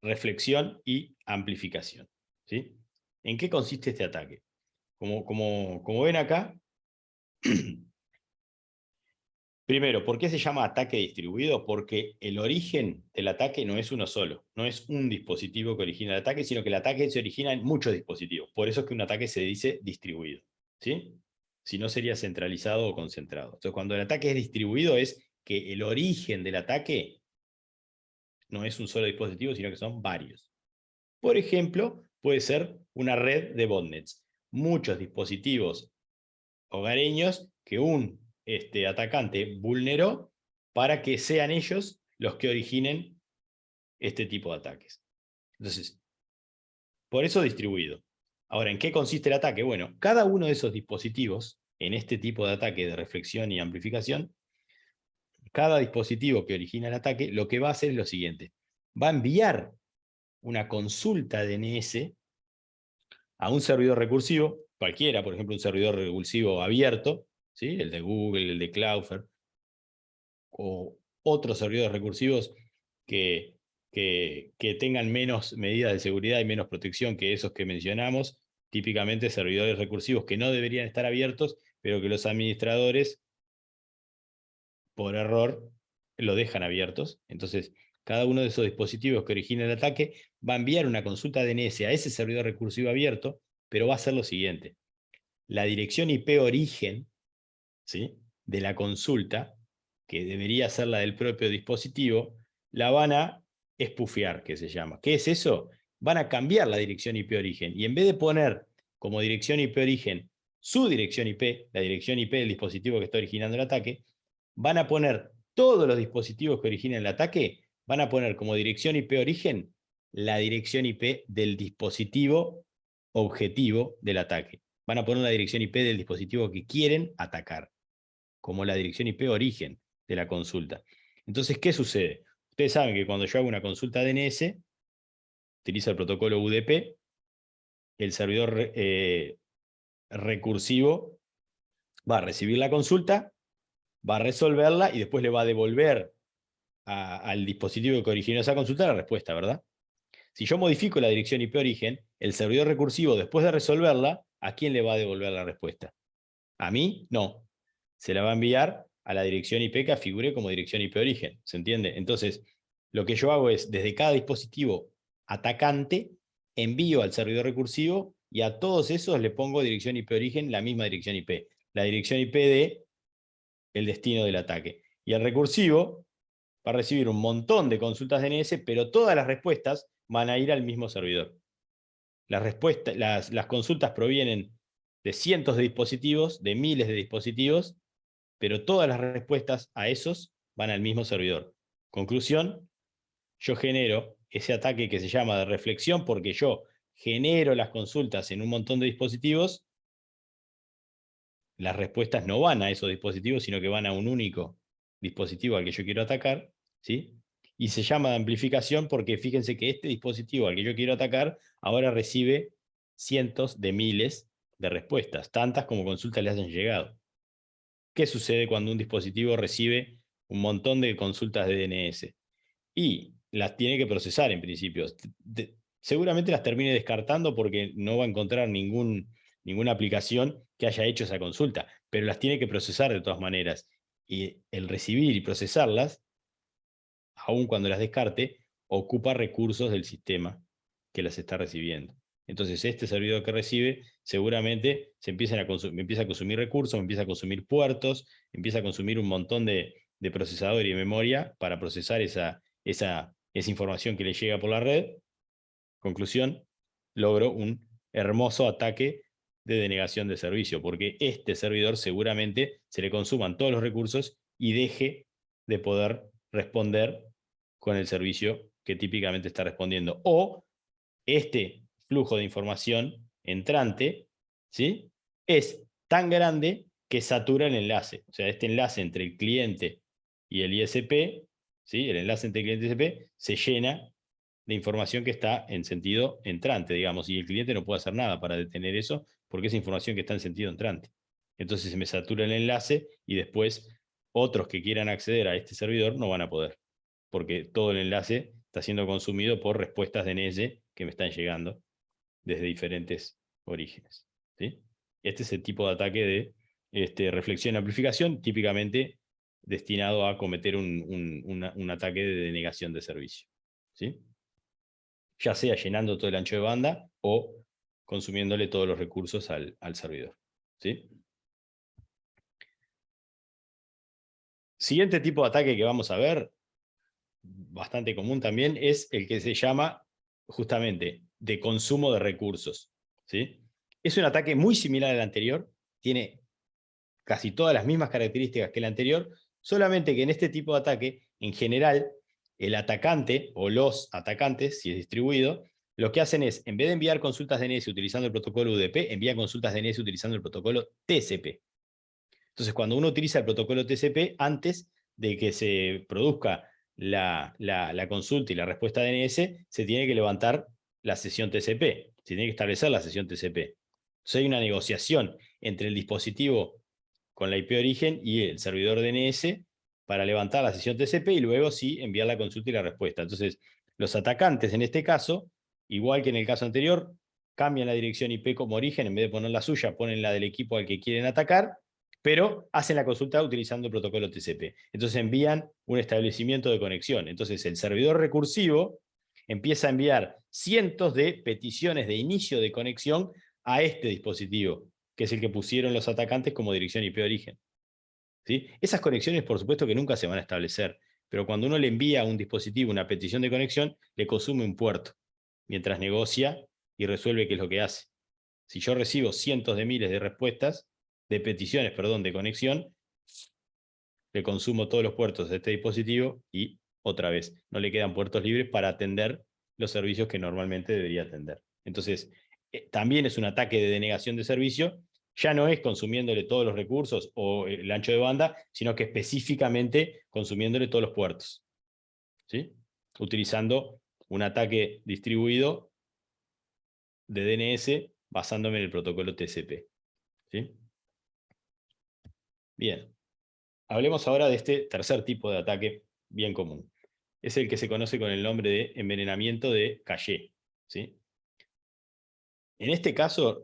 reflexión y amplificación, ¿sí? ¿En qué consiste este ataque? Como ven acá, primero, ¿por qué se llama ataque distribuido? Porque el origen del ataque no es uno solo, no es un dispositivo que origina el ataque, sino que el ataque se origina en muchos dispositivos. Por eso es que un ataque se dice distribuido, ¿sí? Si no, sería centralizado o concentrado. Entonces, cuando el ataque es distribuido, es que el origen del ataque no es un solo dispositivo, sino que son varios. Por ejemplo, puede ser una red de botnets. Muchos dispositivos hogareños que un atacante vulneró para que sean ellos los que originen este tipo de ataques. Entonces, por eso distribuido. Ahora, ¿en qué consiste el ataque? Bueno, cada uno de esos dispositivos, en este tipo de ataque de reflexión y amplificación, cada dispositivo que origina el ataque, lo que va a hacer es lo siguiente. Va a enviar una consulta DNS a un servidor recursivo, cualquiera, por ejemplo, un servidor recursivo abierto, ¿sí? El de Google, el de Cloudflare, o otros servidores recursivos que tengan menos medidas de seguridad y menos protección que esos que mencionamos, típicamente servidores recursivos que no deberían estar abiertos, pero que los administradores, por error, lo dejan abiertos. Entonces, cada uno de esos dispositivos que origina el ataque va a enviar una consulta DNS a ese servidor recursivo abierto, pero va a hacer lo siguiente. La dirección IP origen, ¿sí?, de la consulta, que debería ser la del propio dispositivo, la van a espufear, que se llama. ¿Qué es eso? Van a cambiar la dirección IP origen, y en vez de poner como dirección IP origen su dirección IP, la dirección IP del dispositivo que está originando el ataque, van a poner todos los dispositivos que originan el ataque, van a poner como dirección IP origen la dirección IP del dispositivo objetivo del ataque. Van a poner la dirección IP del dispositivo que quieren atacar, como la dirección IP origen de la consulta. Entonces, ¿qué sucede? Ustedes saben que cuando yo hago una consulta DNS, utilizo el protocolo UDP, el servidor recursivo va a recibir la consulta, va a resolverla y después le va a devolver al dispositivo que originó esa consulta la respuesta, ¿verdad? Si yo modifico la dirección IP origen, el servidor recursivo, después de resolverla, ¿a quién le va a devolver la respuesta? ¿A mí? No. Se la va a enviar a la dirección IP que figure como dirección IP origen. ¿Se entiende? Entonces, lo que yo hago es, desde cada dispositivo atacante, envío al servidor recursivo y a todos esos le pongo dirección IP origen, la misma dirección IP. La dirección IP de el destino del ataque. Y el recursivo va a recibir un montón de consultas DNS, pero todas las respuestas van a ir al mismo servidor. Las consultas provienen de cientos de dispositivos, de miles de dispositivos, pero todas las respuestas a esos van al mismo servidor. Conclusión, yo genero ese ataque que se llama de reflexión porque yo genero las consultas en un montón de dispositivos. Las respuestas no van a esos dispositivos, sino que van a un único dispositivo al que yo quiero atacar, ¿sí? Y se llama de amplificación porque fíjense que este dispositivo al que yo quiero atacar ahora recibe cientos de miles de respuestas, tantas como consultas le hayan llegado. ¿Qué sucede cuando un dispositivo recibe un montón de consultas de DNS? Y las tiene que procesar en principio. Seguramente las termine descartando porque no va a encontrar ninguna aplicación que haya hecho esa consulta, pero las tiene que procesar de todas maneras. Y el recibir y procesarlas, aun cuando las descarte, ocupa recursos del sistema que las está recibiendo. Entonces, este servidor que recibe seguramente empieza a consumir recursos, empieza a consumir puertos, empieza a consumir un montón de procesador y de memoria para procesar esa información que le llega por la red. Conclusión, logro un hermoso ataque de denegación de servicio, porque este servidor seguramente se le consuman todos los recursos y deje de poder responder con el servicio que típicamente está respondiendo. O este flujo de información entrante, ¿sí?, es tan grande que satura el enlace. O sea, este enlace entre el cliente y el ISP, ¿sí?, el enlace entre el cliente y el ISP, se llena de información que está en sentido entrante, digamos, y el cliente no puede hacer nada para detener eso, porque es información que está en sentido entrante. Entonces se me satura el enlace y después otros que quieran acceder a este servidor no van a poder, porque todo el enlace está siendo consumido por respuestas DNS que me están llegando desde diferentes orígenes, ¿sí? Este es el tipo de ataque de reflexión y amplificación, típicamente destinado a cometer un ataque de denegación de servicio, ¿sí?, ya sea llenando todo el ancho de banda o consumiéndole todos los recursos al servidor, ¿sí? Siguiente tipo de ataque que vamos a ver, bastante común también, es el que se llama justamente de consumo de recursos, ¿sí? Es un ataque muy similar al anterior, tiene casi todas las mismas características que el anterior, solamente que en este tipo de ataque, en general, el atacante o los atacantes, si es distribuido, lo que hacen es, en vez de enviar consultas DNS utilizando el protocolo UDP, envían consultas DNS utilizando el protocolo TCP. Entonces, cuando uno utiliza el protocolo TCP, antes de que se produzca la consulta y la respuesta DNS, se tiene que levantar la sesión TCP, se tiene que establecer la sesión TCP. Entonces hay una negociación entre el dispositivo con la IP de origen y el servidor DNS para levantar la sesión TCP y luego sí enviar la consulta y la respuesta. Entonces, los atacantes en este caso, igual que en el caso anterior, cambian la dirección IP como origen, en vez de poner la suya, ponen la del equipo al que quieren atacar, pero hacen la consulta utilizando el protocolo TCP. Entonces envían un establecimiento de conexión. Entonces el servidor recursivo empieza a enviar cientos de peticiones de inicio de conexión a este dispositivo, que es el que pusieron los atacantes como dirección IP de origen. ¿Sí? Esas conexiones, por supuesto, que nunca se van a establecer, pero cuando uno le envía a un dispositivo una petición de conexión, le consume un puerto, mientras negocia y resuelve qué es lo que hace. Si yo recibo cientos de miles de respuestas, de peticiones, perdón, de conexión, le consumo todos los puertos de este dispositivo y, otra vez, no le quedan puertos libres para atender los servicios que normalmente debería atender. Entonces, también es un ataque de denegación de servicio, ya no es consumiéndole todos los recursos o el ancho de banda, sino que específicamente consumiéndole todos los puertos, ¿sí? Utilizando un ataque distribuido de DNS basándome en el protocolo TCP, ¿sí? Bien, hablemos ahora de este tercer tipo de ataque bien común. Es el que se conoce con el nombre de envenenamiento de caché, ¿sí? En este caso,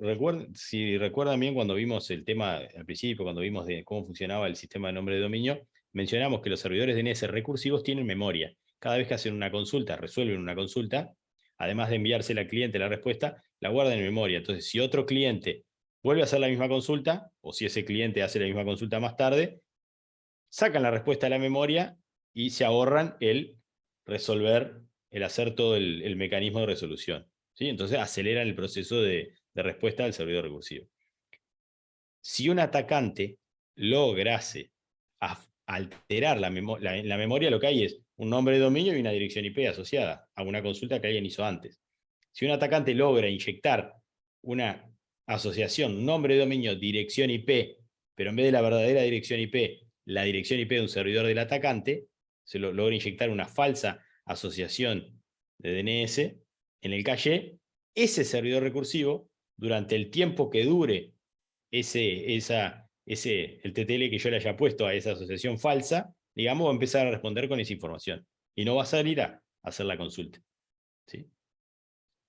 si recuerdan bien cuando vimos el tema al principio, cuando vimos de cómo funcionaba el sistema de nombre de dominio, mencionamos que los servidores DNS recursivos tienen memoria. Cada vez que hacen una consulta, resuelven una consulta, además de enviársela al cliente la respuesta, la guardan en memoria. Entonces, si otro cliente vuelve a hacer la misma consulta, o si ese cliente hace la misma consulta más tarde, sacan la respuesta de la memoria y se ahorran el resolver, el hacer todo el mecanismo de resolución, ¿sí? Entonces aceleran el proceso de respuesta del servidor recursivo. Si un atacante lograse alterar la memoria, lo que hay es un nombre de dominio y una dirección IP asociada a una consulta que alguien hizo antes. Si un atacante logra inyectar una asociación nombre de dominio, dirección IP, pero en vez de la verdadera dirección IP, la dirección IP de un servidor del atacante, se logra inyectar una falsa asociación de DNS en el caché, ese servidor recursivo, durante el tiempo que dure el TTL que yo le haya puesto a esa asociación falsa, digamos, va a empezar a responder con esa información y no va a salir a hacer la consulta, ¿sí?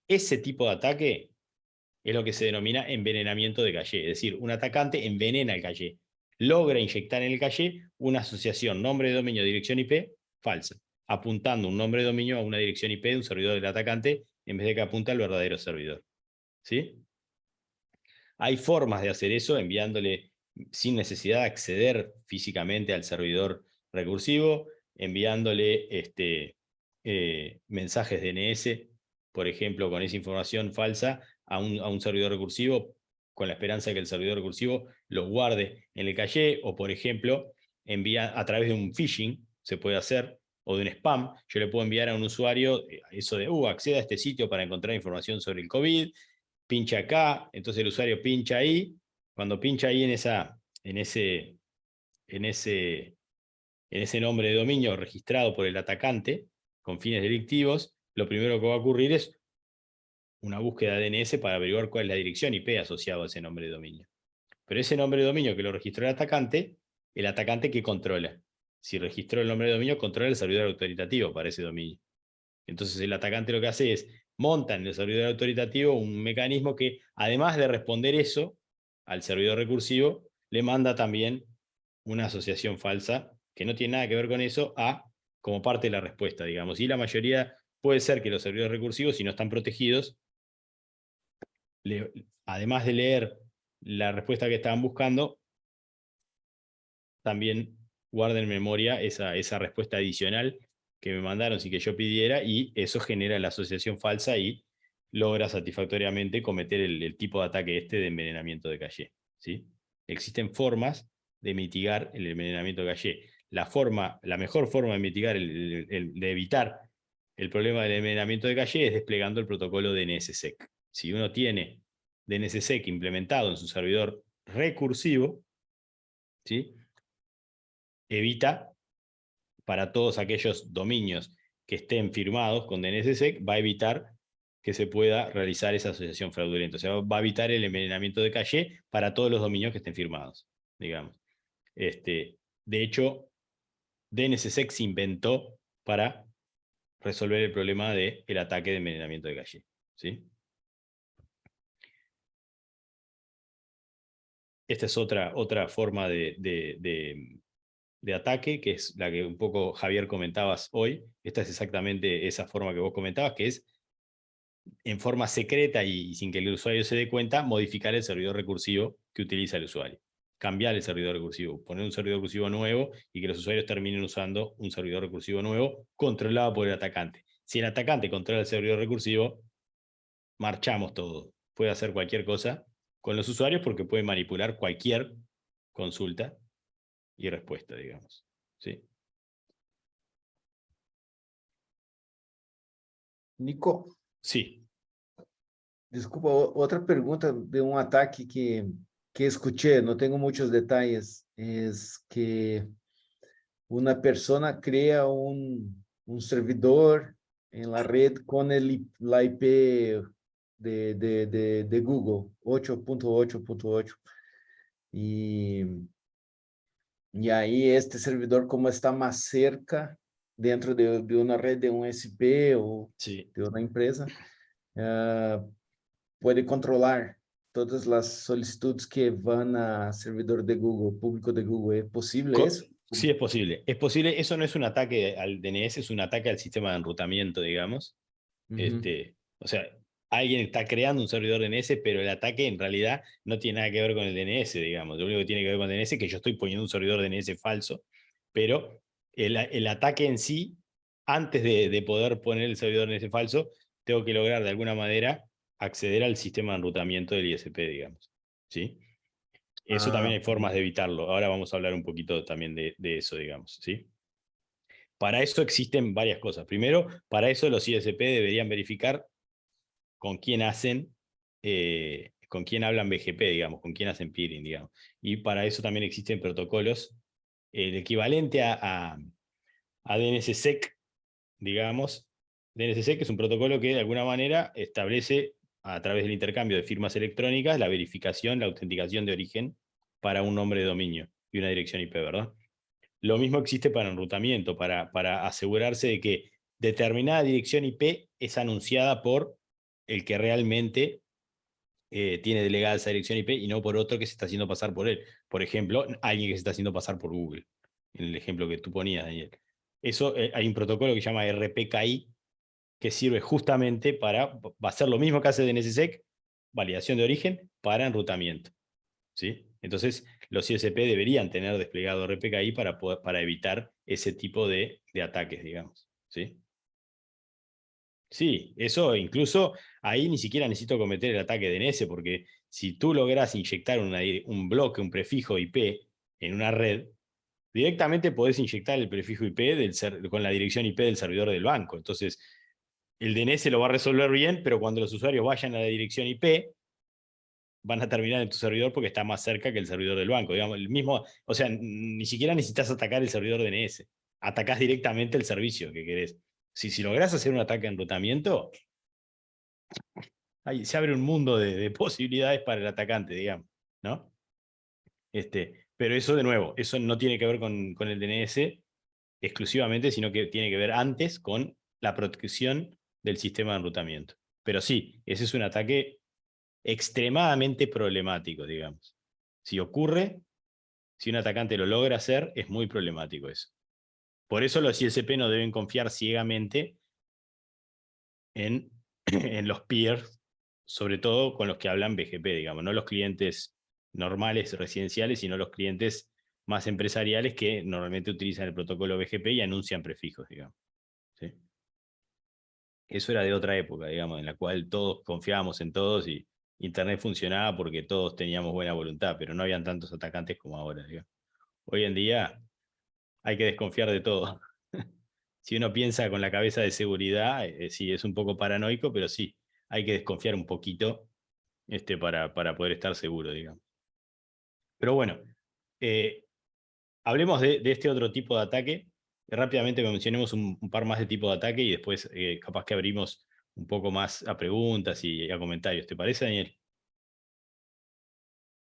Ese tipo de ataque es lo que se denomina envenenamiento de caché, es decir, un atacante envenena el caché, logra inyectar en el caché una asociación nombre de dominio, dirección IP falsa, apuntando un nombre de dominio a una dirección IP de un servidor del atacante en vez de que apunta al verdadero servidor, ¿sí? Hay formas de hacer eso enviándole sin necesidad de acceder físicamente al servidor recursivo, enviándole mensajes DNS, por ejemplo, con esa información falsa a un servidor recursivo, con la esperanza de que el servidor recursivo lo guarde en el caché, o por ejemplo, envía a través de un phishing, se puede hacer, o de un spam. Yo le puedo enviar a un usuario eso de, acceda a este sitio para encontrar información sobre el COVID, pincha acá, entonces el usuario pincha ahí, cuando pincha ahí en ese nombre de dominio registrado por el atacante con fines delictivos, lo primero que va a ocurrir es una búsqueda de DNS para averiguar cuál es la dirección IP asociada a ese nombre de dominio. Pero ese nombre de dominio que lo registró el atacante que controla. Si registró el nombre de dominio, controla el servidor autoritativo para ese dominio. Entonces el atacante lo que hace es, monta en el servidor autoritativo un mecanismo que, además de responder eso al servidor recursivo, le manda también una asociación falsa que no tiene nada que ver con eso como parte de la respuesta, digamos. Y la mayoría puede ser que los servidores recursivos, si no están protegidos, además de leer la respuesta que estaban buscando, también guarden en memoria esa respuesta adicional que me mandaron sin que yo pidiera, y eso genera la asociación falsa y logra satisfactoriamente cometer el tipo de ataque de envenenamiento de caché, ¿sí? Existen formas de mitigar el envenenamiento de caché. La mejor forma de mitigar, de evitar el problema del envenenamiento de caché es desplegando el protocolo DNSSEC. Si uno tiene DNSSEC implementado en su servidor recursivo, ¿sí?, evita para todos aquellos dominios que estén firmados con DNSSEC, va a evitar que se pueda realizar esa asociación fraudulenta. O sea, va a evitar el envenenamiento de caché para todos los dominios que estén firmados, digamos. De hecho, DNSSEC se inventó para resolver el problema del ataque de envenenamiento de caché, ¿sí? Esta es otra forma de ataque, que es la que un poco Javier comentabas hoy. Esta es exactamente esa forma que vos comentabas, que es en forma secreta y sin que el usuario se dé cuenta, modificar el servidor recursivo que utiliza el usuario. Cambiar el servidor recursivo, poner un servidor recursivo nuevo y que los usuarios terminen usando un servidor recursivo nuevo controlado por el atacante. Si el atacante controla el servidor recursivo, marchamos todo. Puede hacer cualquier cosa con los usuarios porque puede manipular cualquier consulta y respuesta, digamos. ¿Sí? Nico, Sí. desculpa, otra pregunta de un ataque que escuché, no tengo muchos detalles, es que una persona crea un servidor en la red con la IP de Google, 8.8.8. Y ahí este servidor, como está más cerca dentro de una red de un SP o Sí. de una empresa, puede controlar todas las solicitudes que van a servidor de Google, público de Google. ¿Es posible eso? Sí, es posible. Es posible. Eso no es un ataque al DNS, es un ataque al sistema de enrutamiento, digamos. O sea, alguien está creando un servidor DNS, pero el ataque en realidad no tiene nada que ver con el DNS, digamos. Lo único que tiene que ver con el DNS es que yo estoy poniendo un servidor DNS falso, pero el ataque en sí, antes de poder poner el servidor DNS falso, tengo que lograr de alguna manera acceder al sistema de enrutamiento del ISP, digamos. ¿Sí? Eso también hay formas de evitarlo. Ahora vamos a hablar un poquito también de eso, digamos. ¿Sí? Para eso existen varias cosas. Primero, para eso los ISP deberían verificar con quién con quién hablan BGP, digamos, con quién hacen peering, digamos. Y para eso también existen protocolos. El equivalente a DNSSEC, digamos. DNSSEC es un protocolo que de alguna manera establece a través del intercambio de firmas electrónicas la verificación, la autenticación de origen para un nombre de dominio y una dirección IP, ¿verdad? Lo mismo existe para enrutamiento, para asegurarse de que determinada dirección IP es anunciada por el que realmente tiene delegada esa dirección IP y no por otro que se está haciendo pasar por él. Por ejemplo, alguien que se está haciendo pasar por Google, en el ejemplo que tú ponías, Daniel. Eso, hay un protocolo que se llama RPKI, que sirve justamente va a ser lo mismo que hace DNSSEC, validación de origen para enrutamiento. ¿Sí? Entonces, los ISP deberían tener desplegado RPKI para evitar ese tipo de ataques, digamos. ¿Sí? Sí, eso incluso ahí ni siquiera necesito cometer el ataque DNS, porque si tú logras inyectar un bloque, un prefijo IP en una red, directamente podés inyectar el prefijo IP con la dirección IP del servidor del banco. Entonces, el DNS lo va a resolver bien, pero cuando los usuarios vayan a la dirección IP, van a terminar en tu servidor porque está más cerca que el servidor del banco. Digamos, el mismo, o sea, ni siquiera necesitas atacar el servidor DNS. Atacás directamente el servicio que querés. Si lográs hacer un ataque de enrutamiento, ahí se abre un mundo de posibilidades para el atacante, digamos, ¿no? Pero eso, de nuevo, eso no tiene que ver con el DNS exclusivamente, sino que tiene que ver antes con la protección del sistema de enrutamiento. Pero sí, ese es un ataque extremadamente problemático, digamos. Si ocurre, si un atacante lo logra hacer, es muy problemático eso. Por eso los ISP no deben confiar ciegamente en, en los peers, sobre todo con los que hablan BGP, digamos, no los clientes normales residenciales, sino los clientes más empresariales que normalmente utilizan el protocolo BGP y anuncian prefijos, digamos. ¿Sí? Eso era de otra época, digamos, en la cual todos confiábamos en todos y Internet funcionaba porque todos teníamos buena voluntad, pero no habían tantos atacantes como ahora, digamos. Hoy en día hay que desconfiar de todo. Si uno piensa con la cabeza de seguridad, sí, es un poco paranoico, pero sí, hay que desconfiar un poquito para poder estar seguro, digamos. Pero bueno, hablemos de este otro tipo de ataque, rápidamente mencionemos un par más de tipos de ataque y después capaz que abrimos un poco más a preguntas y a comentarios. ¿Te parece, Daniel?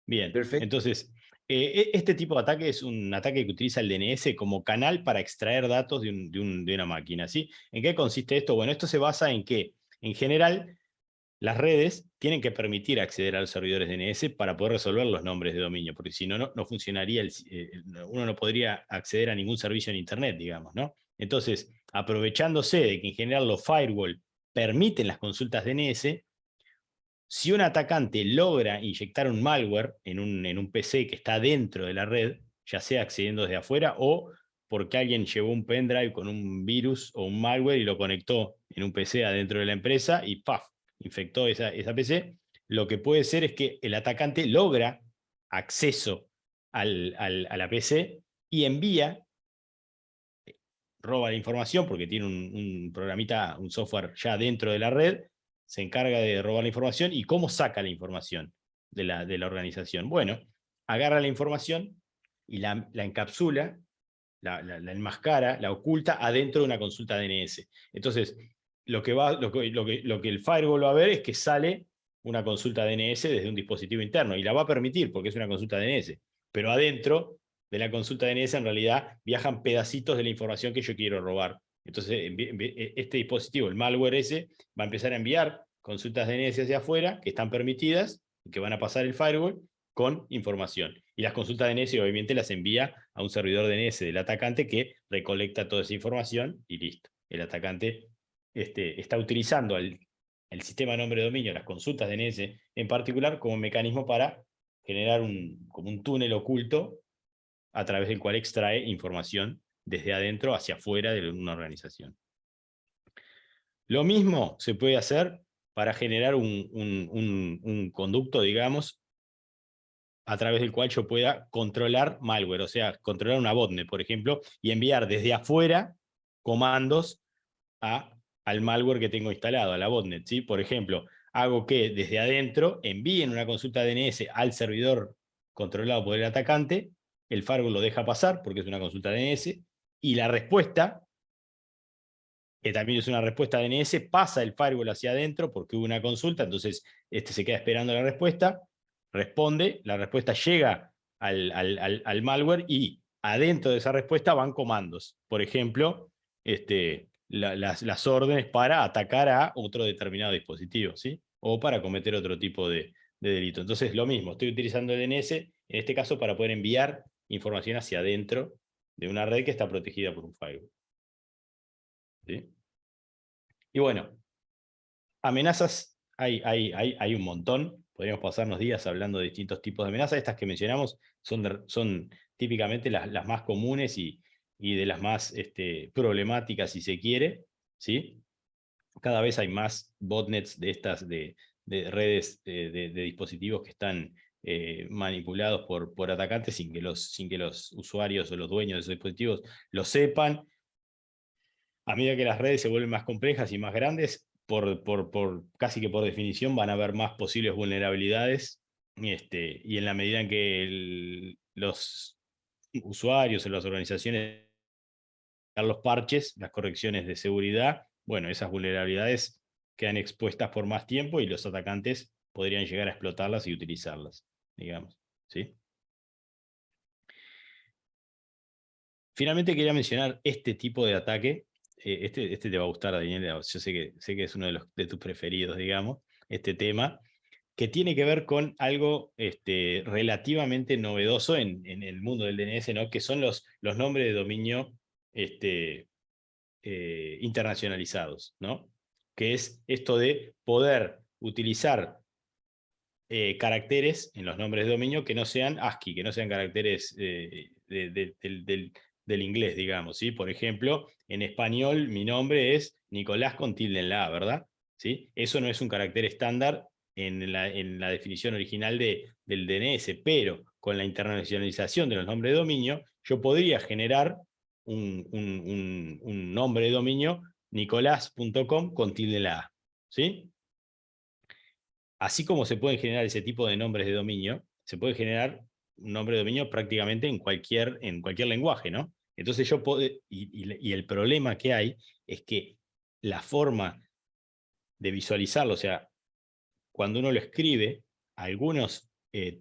Bien, Perfecto. entonces, este tipo de ataque es un ataque que utiliza el DNS como canal para extraer datos de una máquina, ¿sí? ¿En qué consiste esto? Bueno, esto se basa en que, en general, las redes tienen que permitir acceder a los servidores DNS para poder resolver los nombres de dominio, porque si no, no funcionaría, uno no podría acceder a ningún servicio en Internet, digamos, ¿no? Entonces, aprovechándose de que en general los firewall permiten las consultas DNS, si un atacante logra inyectar un malware en un PC que está dentro de la red, ya sea accediendo desde afuera o porque alguien llevó un pendrive con un virus o un malware y lo conectó en un PC adentro de la empresa y ¡paf! Infectó esa PC, lo que puede ser es que el atacante logra acceso a la PC y envía, roba la información porque tiene un programita, un software ya dentro de la red, se encarga de robar la información. ¿Y cómo saca la información de la organización? Bueno, agarra la información y la encapsula, la enmascara, la oculta adentro de una consulta DNS. Entonces, lo que el firewall va a ver es que sale una consulta DNS desde un dispositivo interno y la va a permitir porque es una consulta DNS, pero adentro de la consulta DNS en realidad viajan pedacitos de la información que yo quiero robar. Entonces, este dispositivo, el malware ese, va a empezar a enviar consultas DNS hacia afuera que están permitidas y que van a pasar el firewall con información. Y las consultas DNS obviamente las envía a un servidor DNS del atacante que recolecta toda esa información y listo. El atacante está utilizando el sistema de nombre de dominio, las consultas DNS en particular, como mecanismo para generar como un túnel oculto a través del cual extrae información desde adentro hacia afuera de una organización. Lo mismo se puede hacer para generar un conducto, digamos, a través del cual yo pueda controlar malware, o sea, controlar una botnet, por ejemplo, y enviar desde afuera comandos al malware que tengo instalado, a la botnet, ¿sí? Por ejemplo, hago que desde adentro envíen una consulta DNS al servidor controlado por el atacante, el firewall lo deja pasar porque es una consulta DNS, y la respuesta, que también es una respuesta DNS, pasa el firewall hacia adentro porque hubo una consulta, entonces se queda esperando la respuesta, responde, la respuesta llega al malware y adentro de esa respuesta van comandos. Por ejemplo, las órdenes para atacar a otro determinado dispositivo, ¿sí? O para cometer otro tipo de delito. Entonces, lo mismo, estoy utilizando el DNS, en este caso, para poder enviar información hacia adentro de una red que está protegida por un firewall. ¿Sí? Y bueno, amenazas hay un montón. Podríamos pasarnos días hablando de distintos tipos de amenazas. Estas que mencionamos son típicamente las más comunes y de las más problemáticas, si se quiere, ¿sí? Cada vez hay más botnets de estas, de redes de dispositivos que están manipulados por atacantes sin que los usuarios o los dueños de esos dispositivos lo sepan. A medida que las redes se vuelven más complejas y más grandes, casi que por definición van a haber más posibles vulnerabilidades, y en la medida en que los usuarios o las organizaciones dan los parches, las correcciones de seguridad, bueno, esas vulnerabilidades quedan expuestas por más tiempo y los atacantes podrían llegar a explotarlas y utilizarlas, digamos, ¿sí? Finalmente quería mencionar este tipo de ataque. Este te va a gustar, Daniel, yo sé que es uno de tus preferidos, digamos, este tema, que tiene que ver con algo relativamente novedoso en el mundo del DNS, ¿no? Que son los nombres de dominio internacionalizados, ¿no? Que es esto de poder utilizar caracteres en los nombres de dominio que no sean ASCII, que no sean caracteres del inglés, digamos, ¿sí? Por ejemplo, en español mi nombre es Nicolás con tilde en la A, ¿verdad? ¿Sí? Eso no es un carácter estándar en la definición original del DNS, pero con la internacionalización de los nombres de dominio, yo podría generar un nombre de dominio nicolás.com con tilde en la A, ¿sí? Así como se pueden generar ese tipo de nombres de dominio, se puede generar un nombre de dominio prácticamente en cualquier lenguaje, ¿no? Entonces yo puedo, y el problema que hay es que la forma de visualizarlo, o sea, cuando uno lo escribe, algunos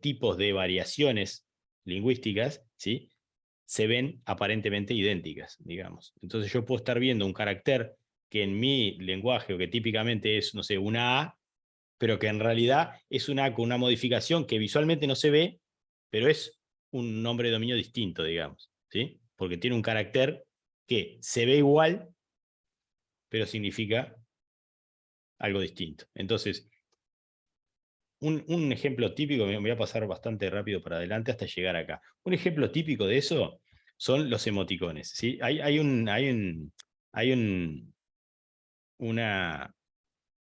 tipos de variaciones lingüísticas, ¿sí?, se ven aparentemente idénticas, digamos. Entonces yo puedo estar viendo un carácter que en mi lenguaje, o que típicamente es, no sé, una A, pero que en realidad es una A con una modificación que visualmente no se ve, pero es un nombre de dominio distinto, digamos, ¿sí? Porque tiene un carácter que se ve igual, pero significa algo distinto. Entonces, un ejemplo típico, me voy a pasar bastante rápido para adelante hasta llegar acá. Un ejemplo típico de eso son los emoticones, ¿sí? Hay una,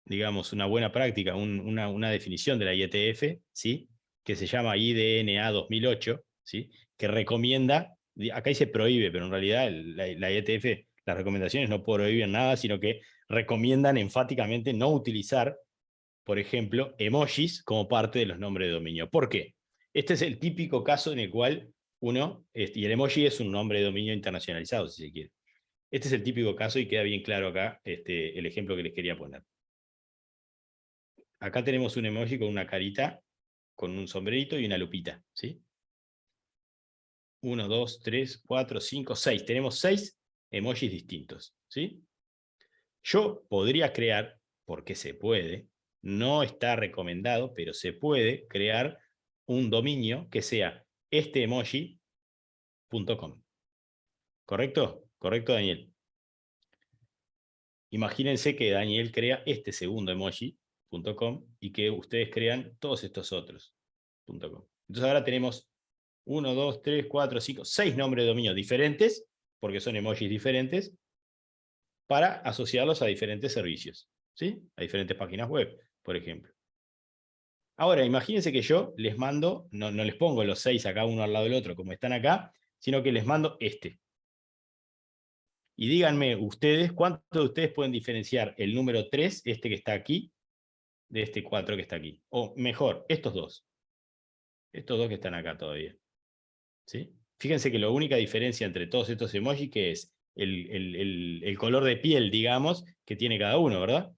digamos, una buena práctica, una definición de la IETF, ¿sí?, que se llama IDNA 2008, ¿sí?, que recomienda, acá dice prohíbe, pero en realidad la IETF, las recomendaciones no prohíben nada, sino que recomiendan enfáticamente no utilizar, por ejemplo, emojis como parte de los nombres de dominio. ¿Por qué? Este es el típico caso en el cual uno, y el emoji es un nombre de dominio internacionalizado, si se quiere. Este es el típico caso y queda bien claro acá el ejemplo que les quería poner. Acá tenemos un emoji con una carita, con un sombrerito y una lupita, ¿sí? 1, 2, 3, 4, 5, 6. Tenemos 6 emojis distintos, ¿sí? Yo podría crear, porque se puede, no está recomendado, pero se puede crear un dominio que sea esteemoji.com. ¿Correcto? ¿Correcto, Daniel? Imagínense que Daniel crea este segundo emoji.com y que ustedes crean todos estos otros.com. Entonces ahora tenemos 1, 2, 3, 4, 5, 6 nombres de dominio diferentes, porque son emojis diferentes, para asociarlos a diferentes servicios, ¿sí? A diferentes páginas web, por ejemplo. Ahora, imagínense que yo les mando, no les pongo los 6 acá uno al lado del otro como están acá, sino que les mando este. Y díganme ustedes, ¿cuántos de ustedes pueden diferenciar el número 3, este que está aquí, de este 4 que está aquí? O mejor, estos dos que están acá todavía, ¿sí? Fíjense que la única diferencia entre todos estos emojis que es el color de piel, digamos, que tiene cada uno, ¿verdad?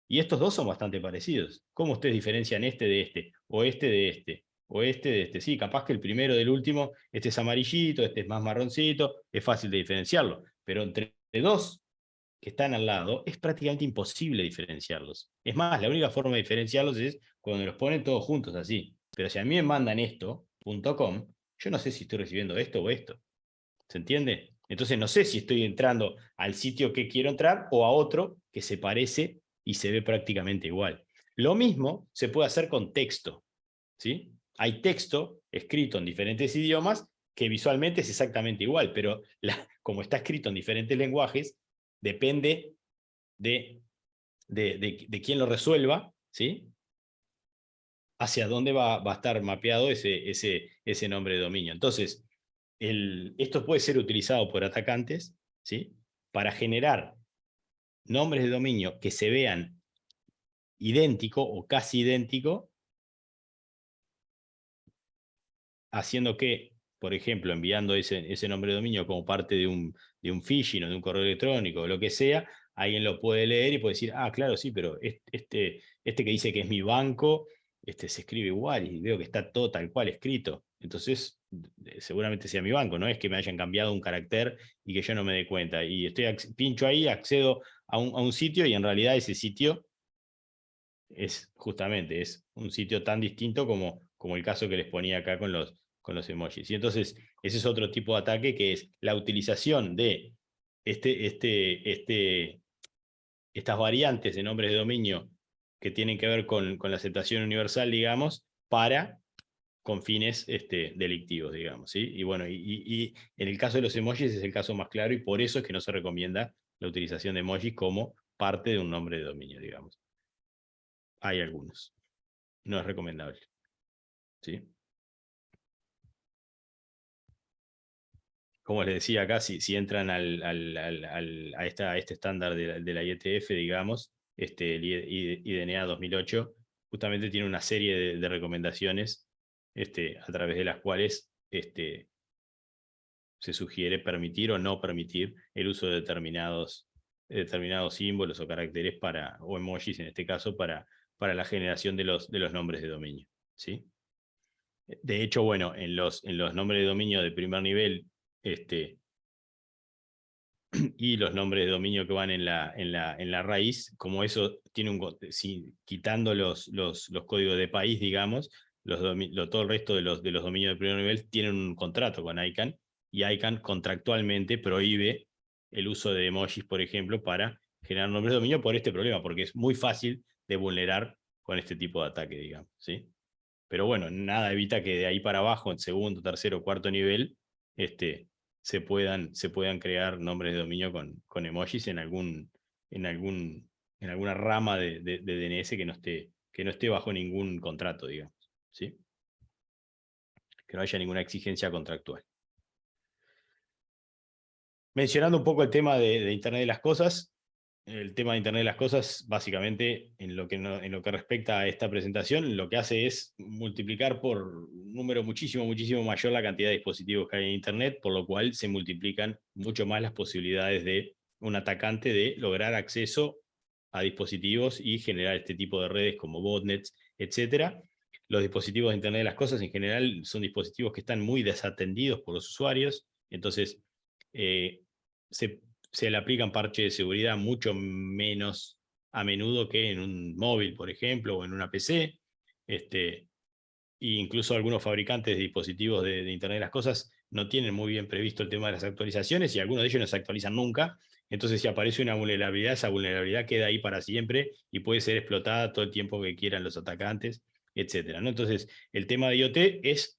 Y estos dos son bastante parecidos. ¿Cómo ustedes diferencian este de este? O este de este. O este de este. Sí, capaz que el primero del último, este es amarillito, este es más marroncito, es fácil de diferenciarlo. Pero entre dos que están al lado, es prácticamente imposible diferenciarlos. Es más, la única forma de diferenciarlos es cuando los ponen todos juntos así. Pero si a mí me mandan esto.com, yo no sé si estoy recibiendo esto o esto. ¿Se entiende? Entonces no sé si estoy entrando al sitio que quiero entrar o a otro que se parece y se ve prácticamente igual. Lo mismo se puede hacer con texto, ¿sí? Hay texto escrito en diferentes idiomas que visualmente es exactamente igual, pero como está escrito en diferentes lenguajes, depende de quién lo resuelva, ¿sí?, hacia dónde va a estar mapeado ese nombre de dominio. Entonces, esto puede ser utilizado por atacantes, ¿sí?, para generar nombres de dominio que se vean idéntico o casi idéntico, haciendo que, por ejemplo, enviando ese nombre de dominio como parte de un phishing o de un correo electrónico o lo que sea, alguien lo puede leer y puede decir, ah, claro, sí, pero este que dice que es mi banco, se escribe igual y veo que está todo tal cual escrito. Entonces, seguramente sea mi banco, no es que me hayan cambiado un carácter y que yo no me dé cuenta. Y pincho ahí, accedo a un sitio y en realidad ese sitio es justamente un sitio tan distinto como el caso que les ponía acá con los emojis. Y entonces, ese es otro tipo de ataque, que es la utilización de estas variantes de nombres de dominio que tienen que ver con la aceptación universal, digamos, con fines delictivos, digamos, ¿sí? Y bueno, y en el caso de los emojis es el caso más claro, y por eso es que no se recomienda la utilización de emojis como parte de un nombre de dominio, digamos. Hay algunos. No es recomendable, ¿sí? Como les decía acá, si entran a este estándar de la IETF, digamos, el IDNA 2008, justamente tiene una serie de recomendaciones a través de las cuales se sugiere permitir o no permitir el uso de determinados símbolos o caracteres o emojis en este caso, para la generación de los nombres de dominio, ¿sí? De hecho, bueno, en los nombres de dominio de primer nivel, y los nombres de dominio que van en la raíz, como eso tiene quitando los códigos de país, digamos, todo el resto de los dominios de primer nivel tienen un contrato con ICANN, y ICANN contractualmente prohíbe el uso de emojis, por ejemplo, para generar nombres de dominio por este problema, porque es muy fácil de vulnerar con este tipo de ataque, digamos, ¿sí? Pero bueno, nada evita que de ahí para abajo, en segundo, tercero, cuarto nivel, se puedan crear nombres de dominio con emojis en alguna rama de DNS que no esté bajo ningún contrato, digamos, ¿sí? Que no haya ninguna exigencia contractual. Mencionando un poco el tema de Internet de las Cosas. El tema de Internet de las Cosas, básicamente, en lo que respecta a esta presentación, lo que hace es multiplicar por un número muchísimo mayor la cantidad de dispositivos que hay en Internet, por lo cual se multiplican mucho más las posibilidades de un atacante de lograr acceso a dispositivos y generar este tipo de redes como botnets, etc. Los dispositivos de Internet de las Cosas en general son dispositivos que están muy desatendidos por los usuarios, entonces se le aplican parches de seguridad mucho menos a menudo que en un móvil, por ejemplo, o en una PC. E incluso algunos fabricantes de dispositivos de Internet de las Cosas no tienen muy bien previsto el tema de las actualizaciones, y algunos de ellos no se actualizan nunca. Entonces, si aparece una vulnerabilidad, esa vulnerabilidad queda ahí para siempre y puede ser explotada todo el tiempo que quieran los atacantes, etc., ¿no? Entonces, el tema de IoT es,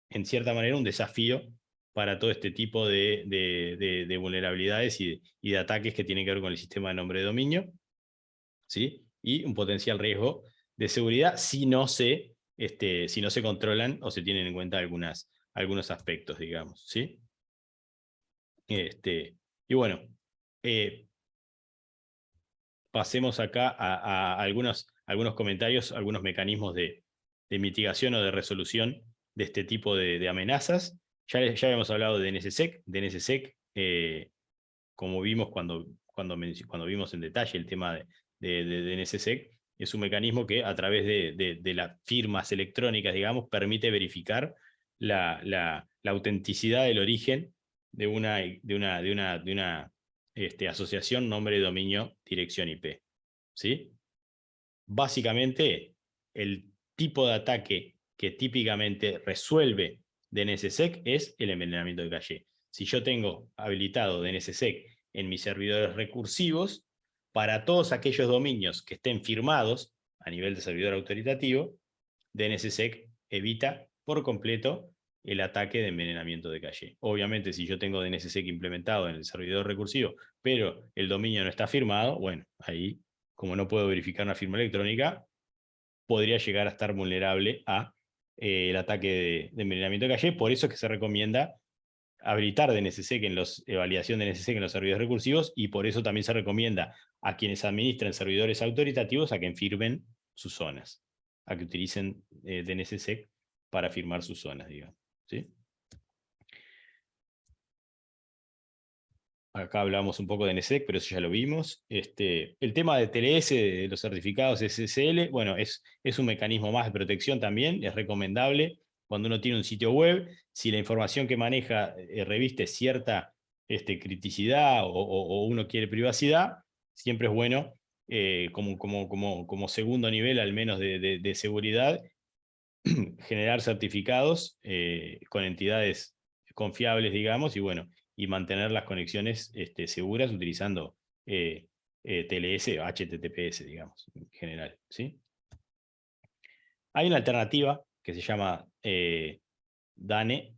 en cierta manera, un desafío para todo este tipo de vulnerabilidades y de ataques que tienen que ver con el sistema de nombre de dominio, ¿sí? Y un potencial riesgo de seguridad si no se controlan o se tienen en cuenta algunos aspectos, digamos, ¿sí? Y bueno, pasemos acá a algunos comentarios, algunos mecanismos de mitigación o de resolución de este tipo de amenazas. Ya habíamos hablado de DNSSEC. DNSSEC, como vimos cuando vimos en detalle el tema de DNSSEC, es un mecanismo que a través de las firmas electrónicas, digamos, permite verificar la autenticidad del origen de una asociación nombre, dominio, dirección IP, ¿sí? Básicamente, el tipo de ataque que típicamente resuelve DNSSEC es el envenenamiento de caché. Si yo tengo habilitado DNSSEC en mis servidores recursivos, para todos aquellos dominios que estén firmados a nivel de servidor autoritativo, DNSSEC evita por completo el ataque de envenenamiento de caché. Obviamente, si yo tengo DNSSEC implementado en el servidor recursivo, pero el dominio no está firmado, bueno, ahí, como no puedo verificar una firma electrónica, podría llegar a estar vulnerable a el ataque de envenenamiento de caché. Por eso es que se recomienda habilitar DNSSEC validación de DNSSEC en los servidores recursivos, y por eso también se recomienda a quienes administran servidores autoritativos a que firmen sus zonas, a que utilicen DNSSEC para firmar sus zonas, digamos, ¿sí? Acá hablamos un poco de DNSSEC, pero eso ya lo vimos. El tema de TLS, de los certificados SSL, bueno, es un mecanismo más de protección también, es recomendable cuando uno tiene un sitio web. Si la información que maneja reviste cierta criticidad o uno quiere privacidad, siempre es bueno, como segundo nivel al menos de seguridad, generar certificados con entidades confiables, digamos, y bueno, y mantener las conexiones seguras utilizando TLS o HTTPS, digamos, en general, ¿sí? Hay una alternativa que se llama DANE.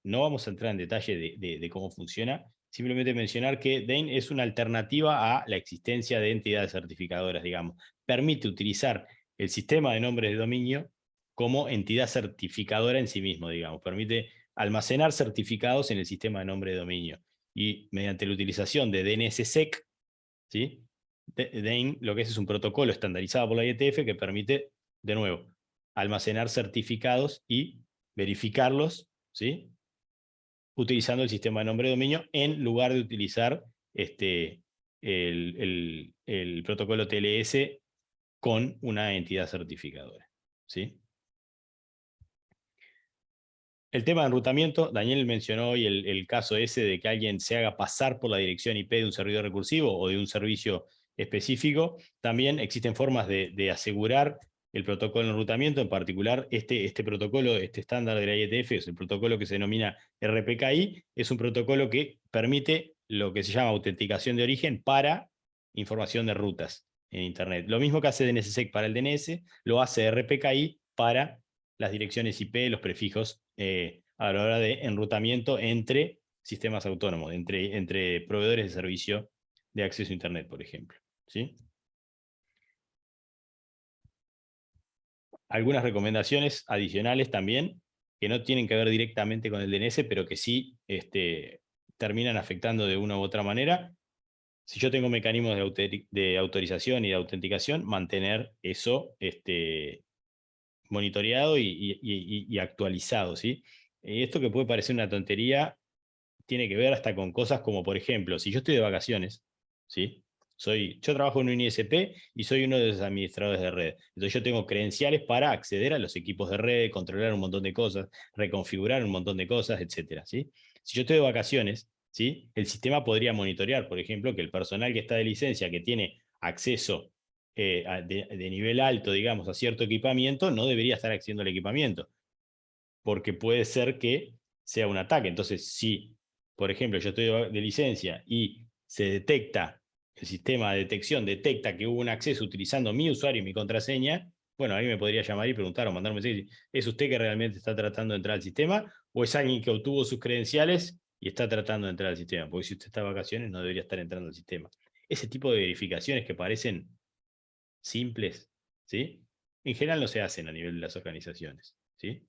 No vamos a entrar en detalle de cómo funciona, simplemente mencionar que DANE es una alternativa a la existencia de entidades certificadoras, digamos. Permite utilizar el sistema de nombres de dominio como entidad certificadora en sí mismo, digamos. Permite almacenar certificados en el sistema de nombre de dominio. Y mediante la utilización de DNSSEC, ¿sí? DANE lo que es un protocolo estandarizado por la IETF que permite, de nuevo, almacenar certificados y verificarlos, ¿sí? utilizando el sistema de nombre de dominio en lugar de utilizar el protocolo TLS con una entidad certificadora, ¿sí? El tema de enrutamiento, Daniel mencionó hoy el caso ese de que alguien se haga pasar por la dirección IP de un servidor recursivo o de un servicio específico. También existen formas de asegurar el protocolo de enrutamiento, en particular este protocolo, este estándar de la IETF, es el protocolo que se denomina RPKI, es un protocolo que permite lo que se llama autenticación de origen para información de rutas en Internet. Lo mismo que hace DNSSEC para el DNS, lo hace RPKI para las direcciones IP, los prefijos, a la hora de enrutamiento entre sistemas autónomos, entre proveedores de servicio de acceso a Internet, por ejemplo, ¿sí? Algunas recomendaciones adicionales también, que no tienen que ver directamente con el DNS, pero que sí terminan afectando de una u otra manera. Si yo tengo mecanismos de autorización y de autenticación, mantener eso monitoreado y actualizado, ¿sí? Esto que puede parecer una tontería, tiene que ver hasta con cosas como, por ejemplo, si yo estoy de vacaciones, ¿sí? Yo trabajo en un ISP y soy uno de los administradores de red. Entonces yo tengo credenciales para acceder a los equipos de red, controlar un montón de cosas, reconfigurar un montón de cosas, etcétera, ¿sí? Si yo estoy de vacaciones, ¿sí? El sistema podría monitorear, por ejemplo, que el personal que está de licencia, que tiene acceso de nivel alto, digamos, a cierto equipamiento, no debería estar accediendo al equipamiento, porque puede ser que sea un ataque. Entonces, si, por ejemplo, yo estoy de licencia y se detecta, el sistema de detección detecta que hubo un acceso utilizando mi usuario y mi contraseña, bueno, ahí me podría llamar y preguntar o mandar un mensaje, ¿es usted que realmente está tratando de entrar al sistema o es alguien que obtuvo sus credenciales y está tratando de entrar al sistema? Porque si usted está de vacaciones no debería estar entrando al sistema. Ese tipo de verificaciones que parecen simples, ¿sí? En general no se hacen a nivel de las organizaciones, ¿sí?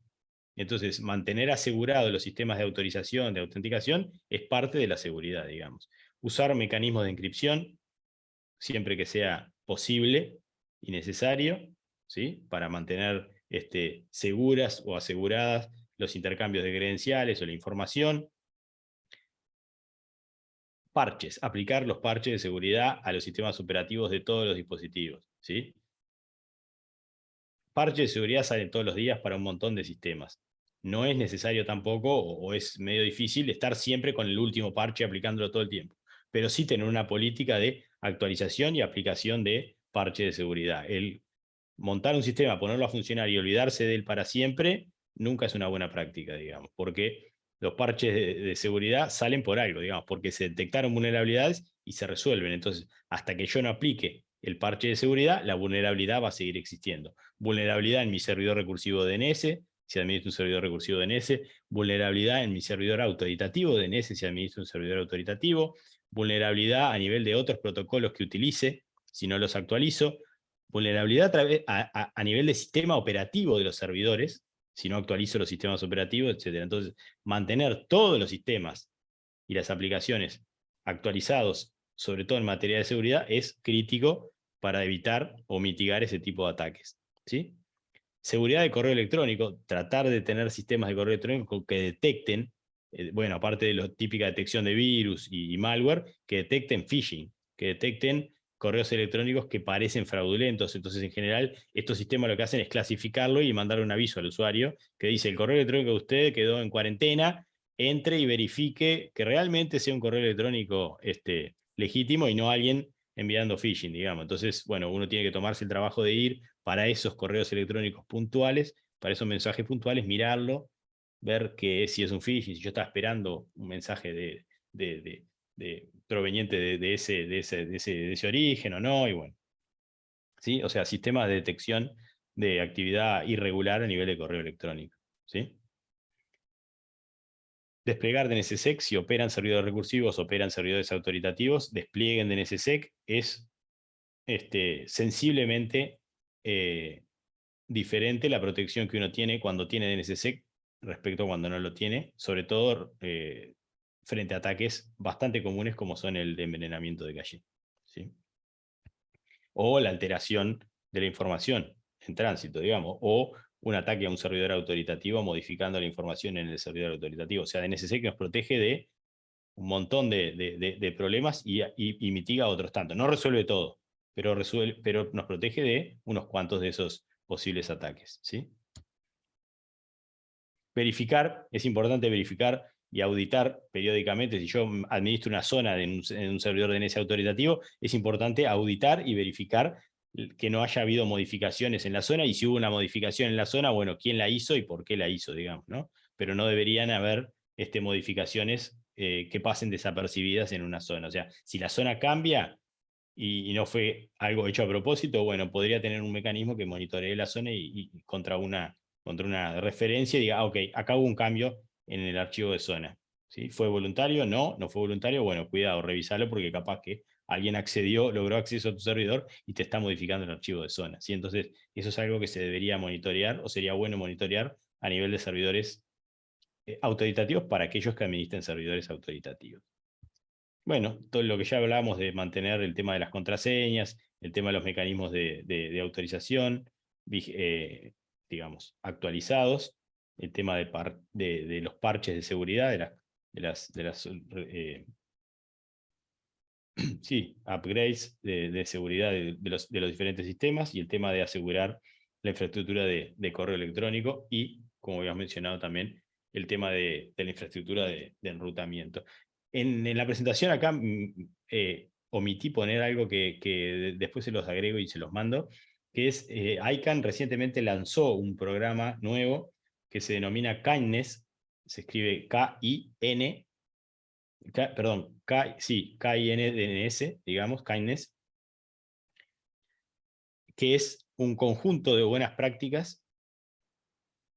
Entonces, mantener asegurados los sistemas de autorización, de autenticación, es parte de la seguridad, digamos. Usar mecanismos de encripción, siempre que sea posible y necesario, ¿sí? Para mantener seguras o aseguradas los intercambios de credenciales o la información. Parches, aplicar los parches de seguridad a los sistemas operativos de todos los dispositivos, ¿sí? Parches de seguridad salen todos los días para un montón de sistemas. No es necesario tampoco, o es medio difícil, estar siempre con el último parche aplicándolo todo el tiempo. Pero sí tener una política de actualización y aplicación de parche de seguridad. El montar un sistema, ponerlo a funcionar y olvidarse de él para siempre, nunca es una buena práctica, digamos, porque los parches de seguridad salen por algo, digamos, porque se detectaron vulnerabilidades y se resuelven. Entonces, hasta que yo no aplique el parche de seguridad, la vulnerabilidad va a seguir existiendo. Vulnerabilidad en mi servidor recursivo DNS, si administro un servidor recursivo DNS, vulnerabilidad en mi servidor autoritativo DNS, si administro un servidor autoritativo, vulnerabilidad a nivel de otros protocolos que utilice, si no los actualizo, vulnerabilidad a nivel de sistema operativo de los servidores, si no actualizo los sistemas operativos, etc. Entonces, mantener todos los sistemas y las aplicaciones actualizados, sobre todo en materia de seguridad, es crítico para evitar o mitigar ese tipo de ataques, ¿sí? Seguridad de correo electrónico, tratar de tener sistemas de correo electrónico que detecten, bueno, aparte de la típica detección de virus y malware, que detecten phishing, que detecten correos electrónicos que parecen fraudulentos. Entonces, en general, estos sistemas lo que hacen es clasificarlo y mandarle un aviso al usuario que dice: el correo electrónico de usted quedó en cuarentena, entre y verifique que realmente sea un correo electrónico legítimo y no alguien enviando phishing, digamos. Entonces, bueno, uno tiene que tomarse el trabajo de ir para esos correos electrónicos puntuales, para esos mensajes puntuales, mirarlo, ver que si es un phishing, si yo estaba esperando un mensaje proveniente de ese origen o no, y bueno. ¿Sí? O sea, sistemas de detección de actividad irregular a nivel de correo electrónico, ¿sí? Desplegar DNSSEC, si operan servidores recursivos, operan servidores autoritativos, desplieguen DNSSEC, es sensiblemente diferente la protección que uno tiene cuando tiene DNSSEC respecto a cuando no lo tiene, sobre todo frente a ataques bastante comunes como son el de envenenamiento de caché, ¿sí? O la alteración de la información en tránsito, digamos, o un ataque a un servidor autoritativo modificando la información en el servidor autoritativo. O sea, DNSSEC nos protege de un montón de problemas y mitiga otros tantos. No resuelve todo, pero nos protege de unos cuantos de esos posibles ataques, ¿sí? Verificar, es importante verificar y auditar periódicamente. Si yo administro una zona en un servidor DNS autoritativo, es importante auditar y verificar que no haya habido modificaciones en la zona, y si hubo una modificación en la zona, bueno, quién la hizo y por qué la hizo, digamos, ¿no? Pero no deberían haber modificaciones que pasen desapercibidas en una zona. O sea, si la zona cambia y no fue algo hecho a propósito, bueno, podría tener un mecanismo que monitoree la zona y contra una referencia y diga, ok, acá hubo un cambio en el archivo de zona. ¿Sí? ¿Fue voluntario? No fue voluntario. Bueno, cuidado, revisalo, porque capaz que alguien logró acceso a tu servidor y te está modificando el archivo de zona. ¿Sí? Entonces, eso es algo que se debería monitorear, o sería bueno monitorear a nivel de servidores autoritativos para aquellos que administren servidores autoritativos. Bueno, todo lo que ya hablábamos de mantener el tema de las contraseñas, el tema de los mecanismos de autorización, digamos, actualizados, el tema de los parches de seguridad, sí, upgrades de seguridad de los diferentes sistemas, y el tema de asegurar la infraestructura de correo electrónico y, como habíamos mencionado también, el tema de la infraestructura de enrutamiento. En la presentación acá omití poner algo que después se los agrego y se los mando, que es ICANN recientemente lanzó un programa nuevo que se denomina Kindness, se escribe K-I-N, perdón, K-I-N-D-N-S, digamos, Kindness, que es un conjunto de buenas prácticas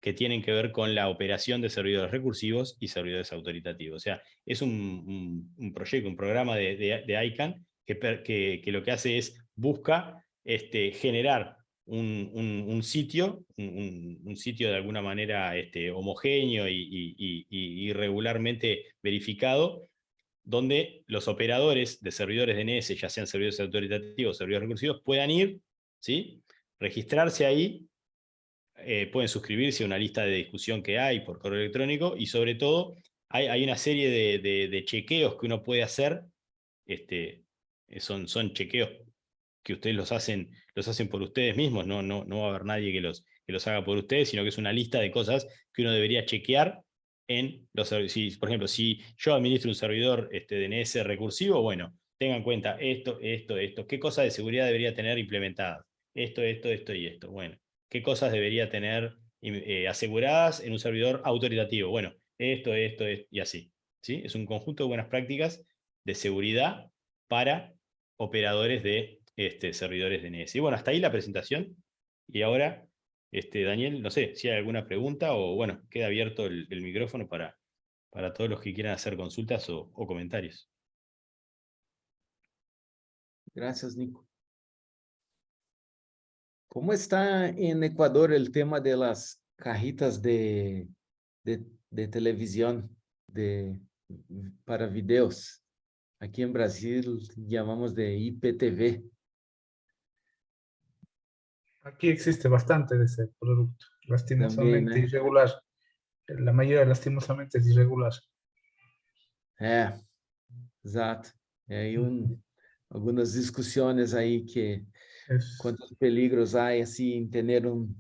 que tienen que ver con la operación de servidores recursivos y servidores autoritativos. O sea, es un proyecto, un programa de ICANN que lo que hace es busca generar un sitio, un sitio de alguna manera homogéneo y regularmente verificado, donde los operadores de servidores DNS, ya sean servidores autoritativos o servidores recursivos, puedan ir, ¿sí? Registrarse ahí, pueden suscribirse a una lista de discusión que hay por correo electrónico, y sobre todo hay una serie de chequeos que uno puede hacer. Son chequeos que ustedes los hacen por ustedes mismos, no va a haber nadie que los haga por ustedes, sino que es una lista de cosas que uno debería chequear en los servicios. Por ejemplo, si yo administro un servidor DNS recursivo, bueno, tengan en cuenta esto, qué cosas de seguridad debería tener implementadas, esto y esto. Bueno, qué cosas debería tener aseguradas en un servidor autoritativo. Bueno, esto y así. ¿Sí? Es un conjunto de buenas prácticas de seguridad para operadores de servidores DNS. Y bueno, hasta ahí la presentación. Y ahora, Daniel, no sé si hay alguna pregunta, o bueno, queda abierto el micrófono para todos los que quieran hacer consultas o comentarios. Gracias, Nico. ¿Cómo está en Ecuador el tema de las cajitas de televisión para videos? Aquí en Brasil llamamos de IPTV. Aquí existe bastante de ese producto, lastimosamente También, ¿no? irregular. La mayoría lastimosamente es irregular. Exato. Hay algunas discusiones ahí que cuántos peligros há assim, em ter um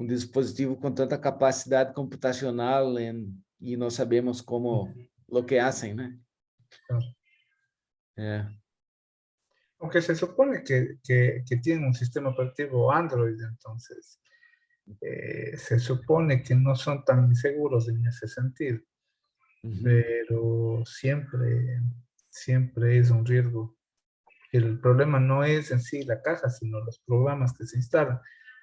dispositivo com tanta capacidade computacional e não sabemos como lo que hacen, né? Claro. Aunque se supone que tienen un sistema operativo Android, entonces se supone que no son tan inseguros en ese sentido, pero siempre es un riesgo. El problema no es en sí la caja, sino los programas que se instalan.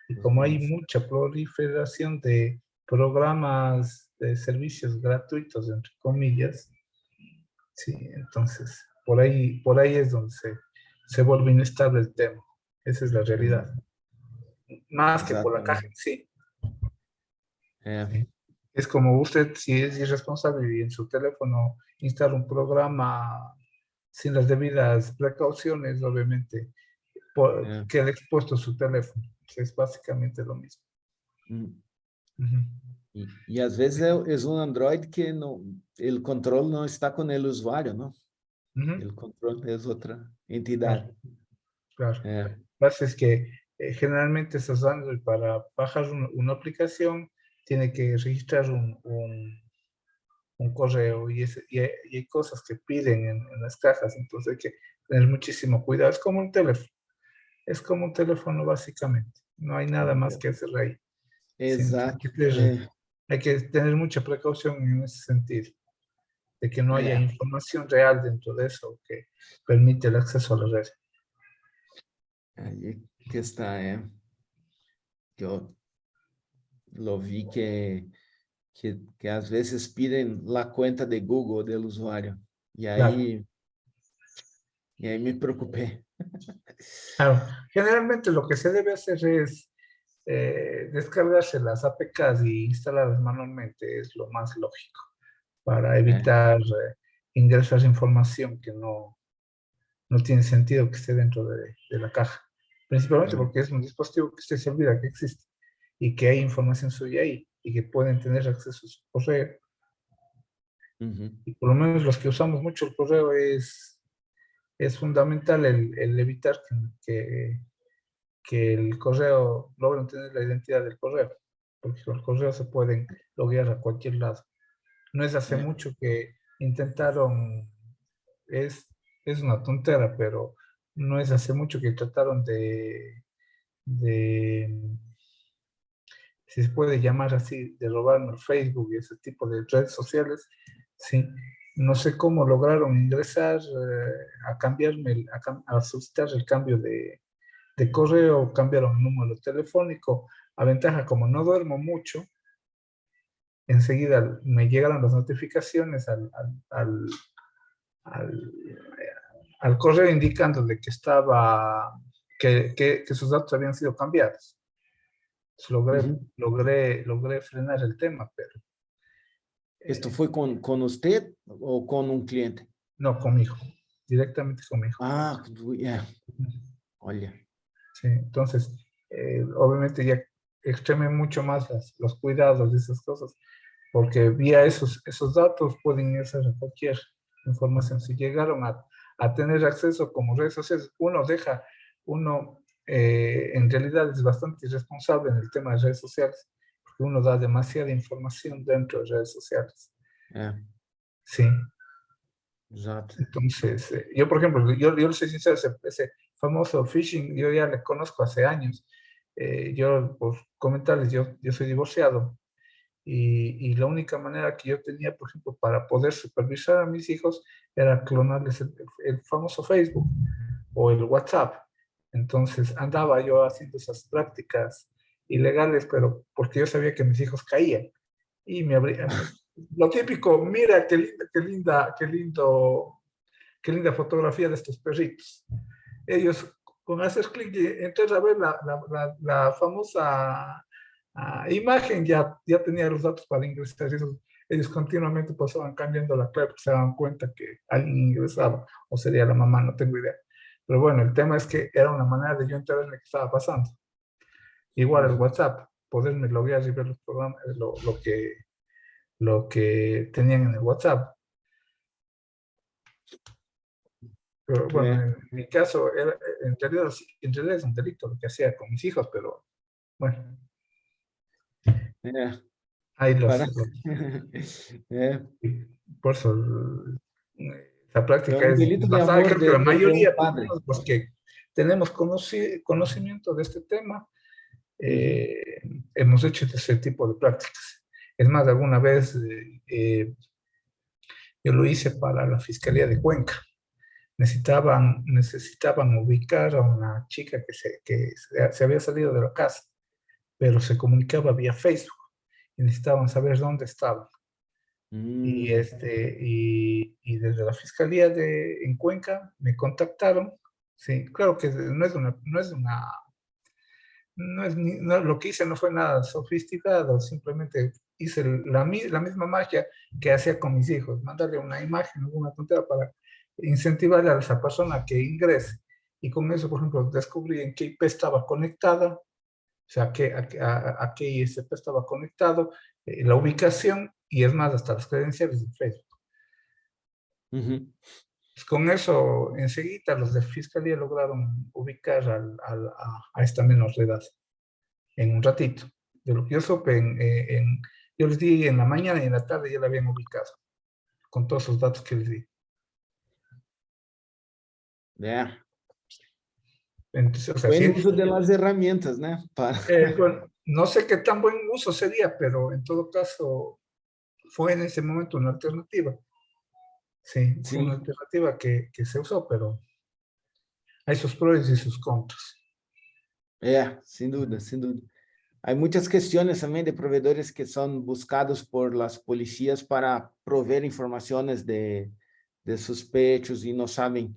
Y como hay mucha proliferación de programas de servicios gratuitos, entre comillas, sí, entonces por ahí es donde se vuelve inestable el tema. Esa es la realidad. Más que por la caja en sí. Sí. Es como usted, si es irresponsable y en su teléfono instala un programa sin las debidas precauciones, obviamente queda expuesto su teléfono. Es básicamente lo mismo. Hum. Ujú. E às vezes é um Android que não, o controle não está com ele, o usuário, não? Ujú. O controle é outra entidade. Claro, claro. É, Lo que pasa es que generalmente esos Android para bajar una aplicación tiene que registrar un correo y hay cosas que piden en las cajas, entonces hay que tener muchísimo cuidado. Es como un teléfono básicamente, no hay nada más que hacer ahí. Sí, entonces exato. É, hay que tener mucha precaución en ese sentido, de que no haya é. información real dentro de eso que permite el acceso a la red. Aí que está, que eu lo vi que às vezes piden a conta de Google do usuário. Claro. E aí me preocupei. Claro, generalmente lo que se debe hacer es descargarse las APKs y instalarlas manualmente, es lo más lógico, para É, evitar ingresar información que no tiene sentido que esté dentro de la caja. Principalmente hum, porque es un dispositivo que usted se olvida que existe y que hay información suya ahí y que pueden tener acceso a su correo. uhum. Y por lo menos los que usamos mucho el correo es fundamental el evitar que el correo logren tener la identidad del correo, porque los correos se pueden loguear a cualquier lado. No es hace É, mucho que intentaron, es, es una tontera, pero no es hace mucho que trataron de, si se puede llamar así, de robarme el Facebook y ese tipo de redes sociales. Sí, no sé cómo lograron ingresar a cambiarme, a solicitar el cambio de correo, cambiaron el número telefónico. A ventaja, como no duermo mucho, enseguida me llegaron las notificaciones al, al correo indicando de que que sus datos habían sido cambiados. Entonces uhum. logré frenar el tema, pero Isto foi com você ou com um cliente? no conmigo, directamente conmigo. Ah, olha. Sí, entonces, obviamente ya extremé mucho más los cuidados de esas cosas, porque vía esos datos pueden irse a cualquier información. Si llegaron a tener acceso como redes sociales, uno en realidad es bastante irresponsable en el tema de redes sociales, porque uno da demasiada información dentro de redes sociales. É, Sí, exato. entonces, yo por ejemplo, yo le soy sincero, ese famoso phishing, yo ya le conozco hace años. Yo, por comentarles, yo soy divorciado y la única manera que yo tenía, por ejemplo, para poder supervisar a mis hijos era clonarles el famoso Facebook o el WhatsApp. Entonces andaba yo haciendo esas prácticas ilegales, pero porque yo sabía que mis hijos caían y me abría. Lo típico, mira qué linda fotografía de estos perritos. Ellos, con hacer clic, entras a ver la famosa imagen, ya tenía los datos para ingresar. Ellos continuamente pasaban cambiando la clave porque se daban cuenta que alguien ingresaba, o sería la mamá, no tengo idea. Pero bueno, el tema es que era una manera de yo enterarme qué estaba pasando. Igual el Uhum. WhatsApp, poderme loguear y ver los programas, lo que tenían en el WhatsApp. Pero bueno, É, en mi caso, en realidad es un delito lo que hacía con mis hijos, pero bueno, é, ahí para... É, por eso, la é práctica um es delito de basada, amor creo que la de um mayoría, por lo padre. menos los que tenemos conocimiento de este tema, Uhum. hemos hecho ese tipo de prácticas. Es más, alguna vez yo lo hice para la Fiscalía de Cuenca. Necesitaban ubicar a una chica que se había salido de la casa, pero se comunicaba vía Facebook y necesitaban saber dónde estaba. Y desde la Fiscalía en Cuenca me contactaron. Sí, claro que lo que hice no fue nada sofisticado, simplemente hice la misma magia que hacía con mis hijos, mandarle una imagen, alguna tontería para incentivar a esa persona que ingrese. Y con eso, por ejemplo, descubrí en qué IP estaba conectada sea, a qué ISP estaba conectado, la ubicación y es más, hasta las credenciales de Facebook. Ujú. Pues con eso, enseguida los de Fiscalía lograron ubicar a esta menor de edad en un ratito. De lo que yo supe, yo les di en la mañana y en la tarde ya la habían ubicado, con todos esos datos que les di. É. Entonces, o sea, Buen sí, uso de las herramientas, né? Para... bueno, no sé qué tan buen uso sería, pero en todo caso fue en ese momento una alternativa. Sí, fue una Sim, alternativa que se usó, pero hay sus pros y sus contras. sem dúvida, sem dúvida. Há muitas questões também de provedores que são buscados por las policías para prover informações de suspeitos e não sabem.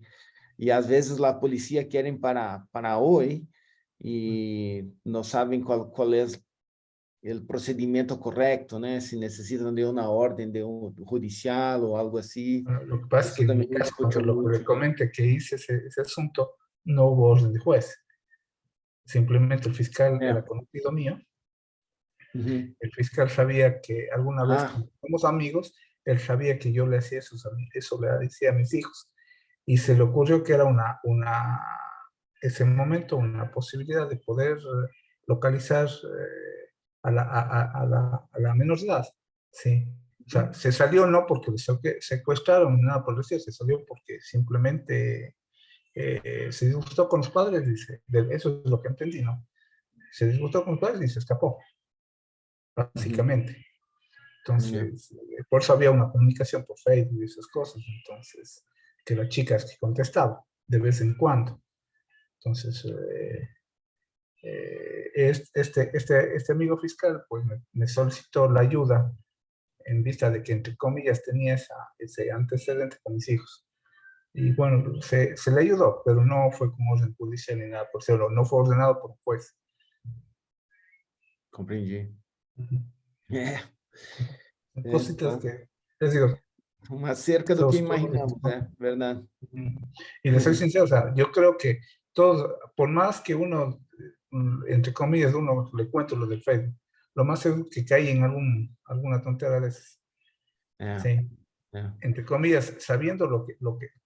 E às vezes a polícia querem para hoje e não sabem qual é o procedimento correto, né? Se necessitam de uma ordem de um judicial ou algo assim. Bueno, lo que pasa es Isso que en mi também caso, escuto por lo que muito. le comenté que hice ese asunto, no hubo orden de juez. Simplemente el fiscal É. era conocido mío. Uhum. El fiscal sabía que alguna vez, Ah, como somos amigos, él sabía que yo le hacía eso, le decía a mis hijos. Y se le ocurrió que era ese momento, una posibilidad de poder localizar a la menor de edad. Sí. O sea, se salió no porque le secuestraron ni nada por el estilo, se salió porque simplemente se disgustó con los padres, dice, eso es lo que entendí, ¿no? Se disgustó con los padres y se escapó, uhum. básicamente. É. Entonces, por eso había una comunicación por Facebook y esas cosas, entonces, que la chica es que contestaba de vez en cuando. Entonces, este amigo fiscal pues me solicitó la ayuda en vista de que, entre comillas, tenía ese antecedente con mis hijos. Y bueno, se le ayudó, pero no fue como orden judicial ni nada por cierto, no fue ordenado por un juez. Compreendi. É, Cositas então, que, les digo, mais cerca do que los pros y imaginamos, é verdade. Y les soy sincero, o sea, yo creo que todos, por más que uno, entre comillas, uno le cuento lo del Facebook, lo más seguro que cae en alguna tontería a veces. É, Sí. é, Entre comillas, sabiendo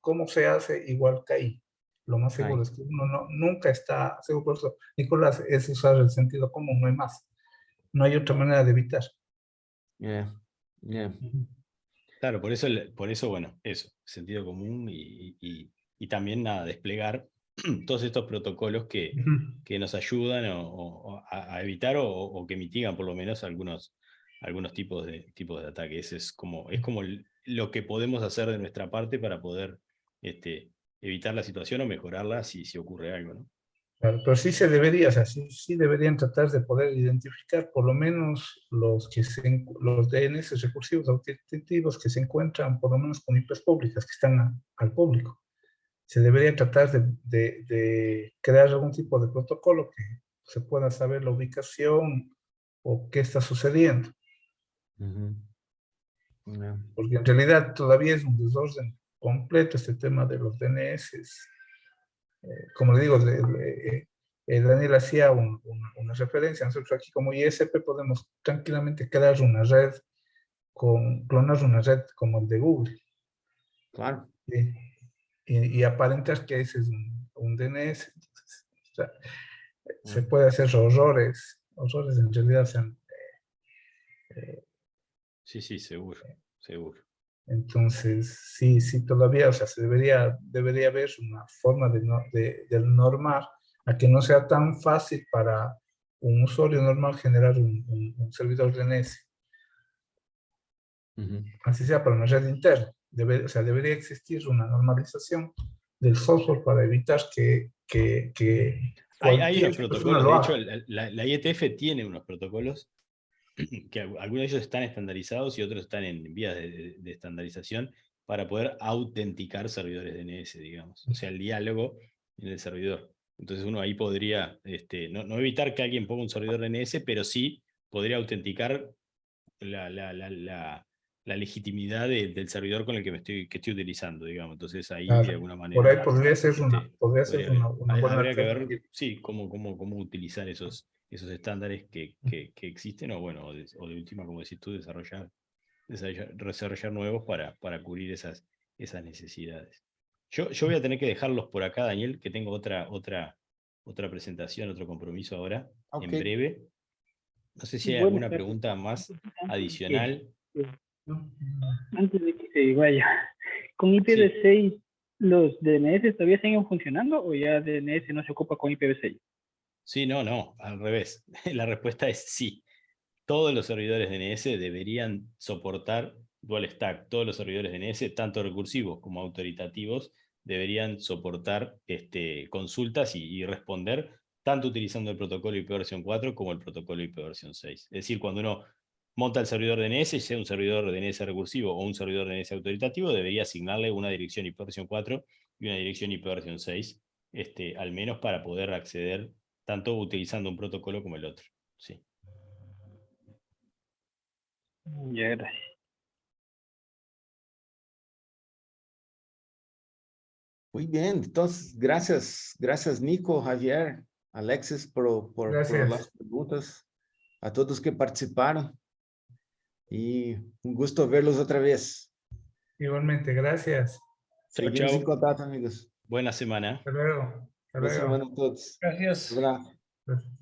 cómo se hace, igual caí. Lo más seguro cai. es que uno nunca está seguro. Por eso, Nicolás, es usar el sentido común, no hay más. No hay otra manera de evitar. É, é. Claro, por eso, bueno, eso, sentido común y también nada, desplegar todos estos protocolos que nos ayudan a evitar o que mitigan por lo menos algunos tipos de ataque. Ese es como lo que podemos hacer de nuestra parte para poder evitar la situación o mejorarla si ocurre algo, ¿no? Claro, pero sí se debería, o sea, sí deberían tratar de poder identificar por lo menos los DNS recursivos autenticativos que se encuentran por lo menos con IPs públicas que están al público. Se debería tratar de crear algún tipo de protocolo que se pueda saber la ubicación o qué está sucediendo. Porque en realidad todavía es un desorden completo este tema de los DNS. Como le digo, Daniel hacía una referencia. Nosotros aquí como ISP podemos tranquilamente crear una red, clonar una red como el de Google. Claro. ¿Sí? Y aparentar que ese es un DNS. Entonces, o sea, se puede hacer horrores en realidad. Sí, seguro. Entonces, sí, todavía, o sea, debería haber una forma de normar a que no sea tan fácil para un usuario normal generar un servidor DNS. Así sea para una red interna. O sea, debería existir una normalización del software para evitar que Hay unos cualquier persona protocolos, lo de hecho, haga. la IETF tiene unos protocolos que algunos de ellos están estandarizados y otros están en vías de estandarización para poder autenticar servidores DNS, digamos. O sea, el diálogo en el servidor. Entonces uno ahí podría, no evitar que alguien ponga un servidor DNS, pero sí podría autenticar la legitimidad del servidor con el que estoy utilizando, digamos. Entonces ahí Claro, de alguna por ahí manera podría ser una buena habría que ver, alternativa. sí, cómo utilizar esos esos estándares que existen, o bueno, o de última, como decís tú, desarrollar nuevos para cubrir esas necesidades. Yo voy a tener que dejarlos por acá, Daniel, que tengo otra presentación, otro compromiso ahora, en Ok. breve. No sé si hay Bueno, alguna Carlos, pregunta más antes adicional. antes de que se vaya, ¿con Sí. IPv6 los DNS todavía siguen funcionando o ya DNS no se ocupa con IPv6? Sí, no, al revés. La respuesta es sí. Todos los servidores DNS deberían soportar Dual Stack. Todos los servidores DNS, tanto recursivos como autoritativos, deberían soportar consultas y responder, tanto utilizando el protocolo IPv4 como el protocolo IPv6. Es decir, cuando uno monta el servidor DNS, sea un servidor DNS recursivo o un servidor DNS autoritativo, debería asignarle una dirección IPv4 y una dirección IPv6, al menos para poder acceder tanto utilizando un protocolo como el otro. Sí. Ya, gracias. Muy bien, entonces, gracias Nico, Javier, Alexis por Gracias. las preguntas, a todos que participaron y un gusto verlos otra vez. Igualmente, gracias. Chau, Seguimos en chau. contacto, amigos. Buena semana. Hasta luego. Hasta Buena luego. semana a todos. Gracias. Un abrazo. Gracias.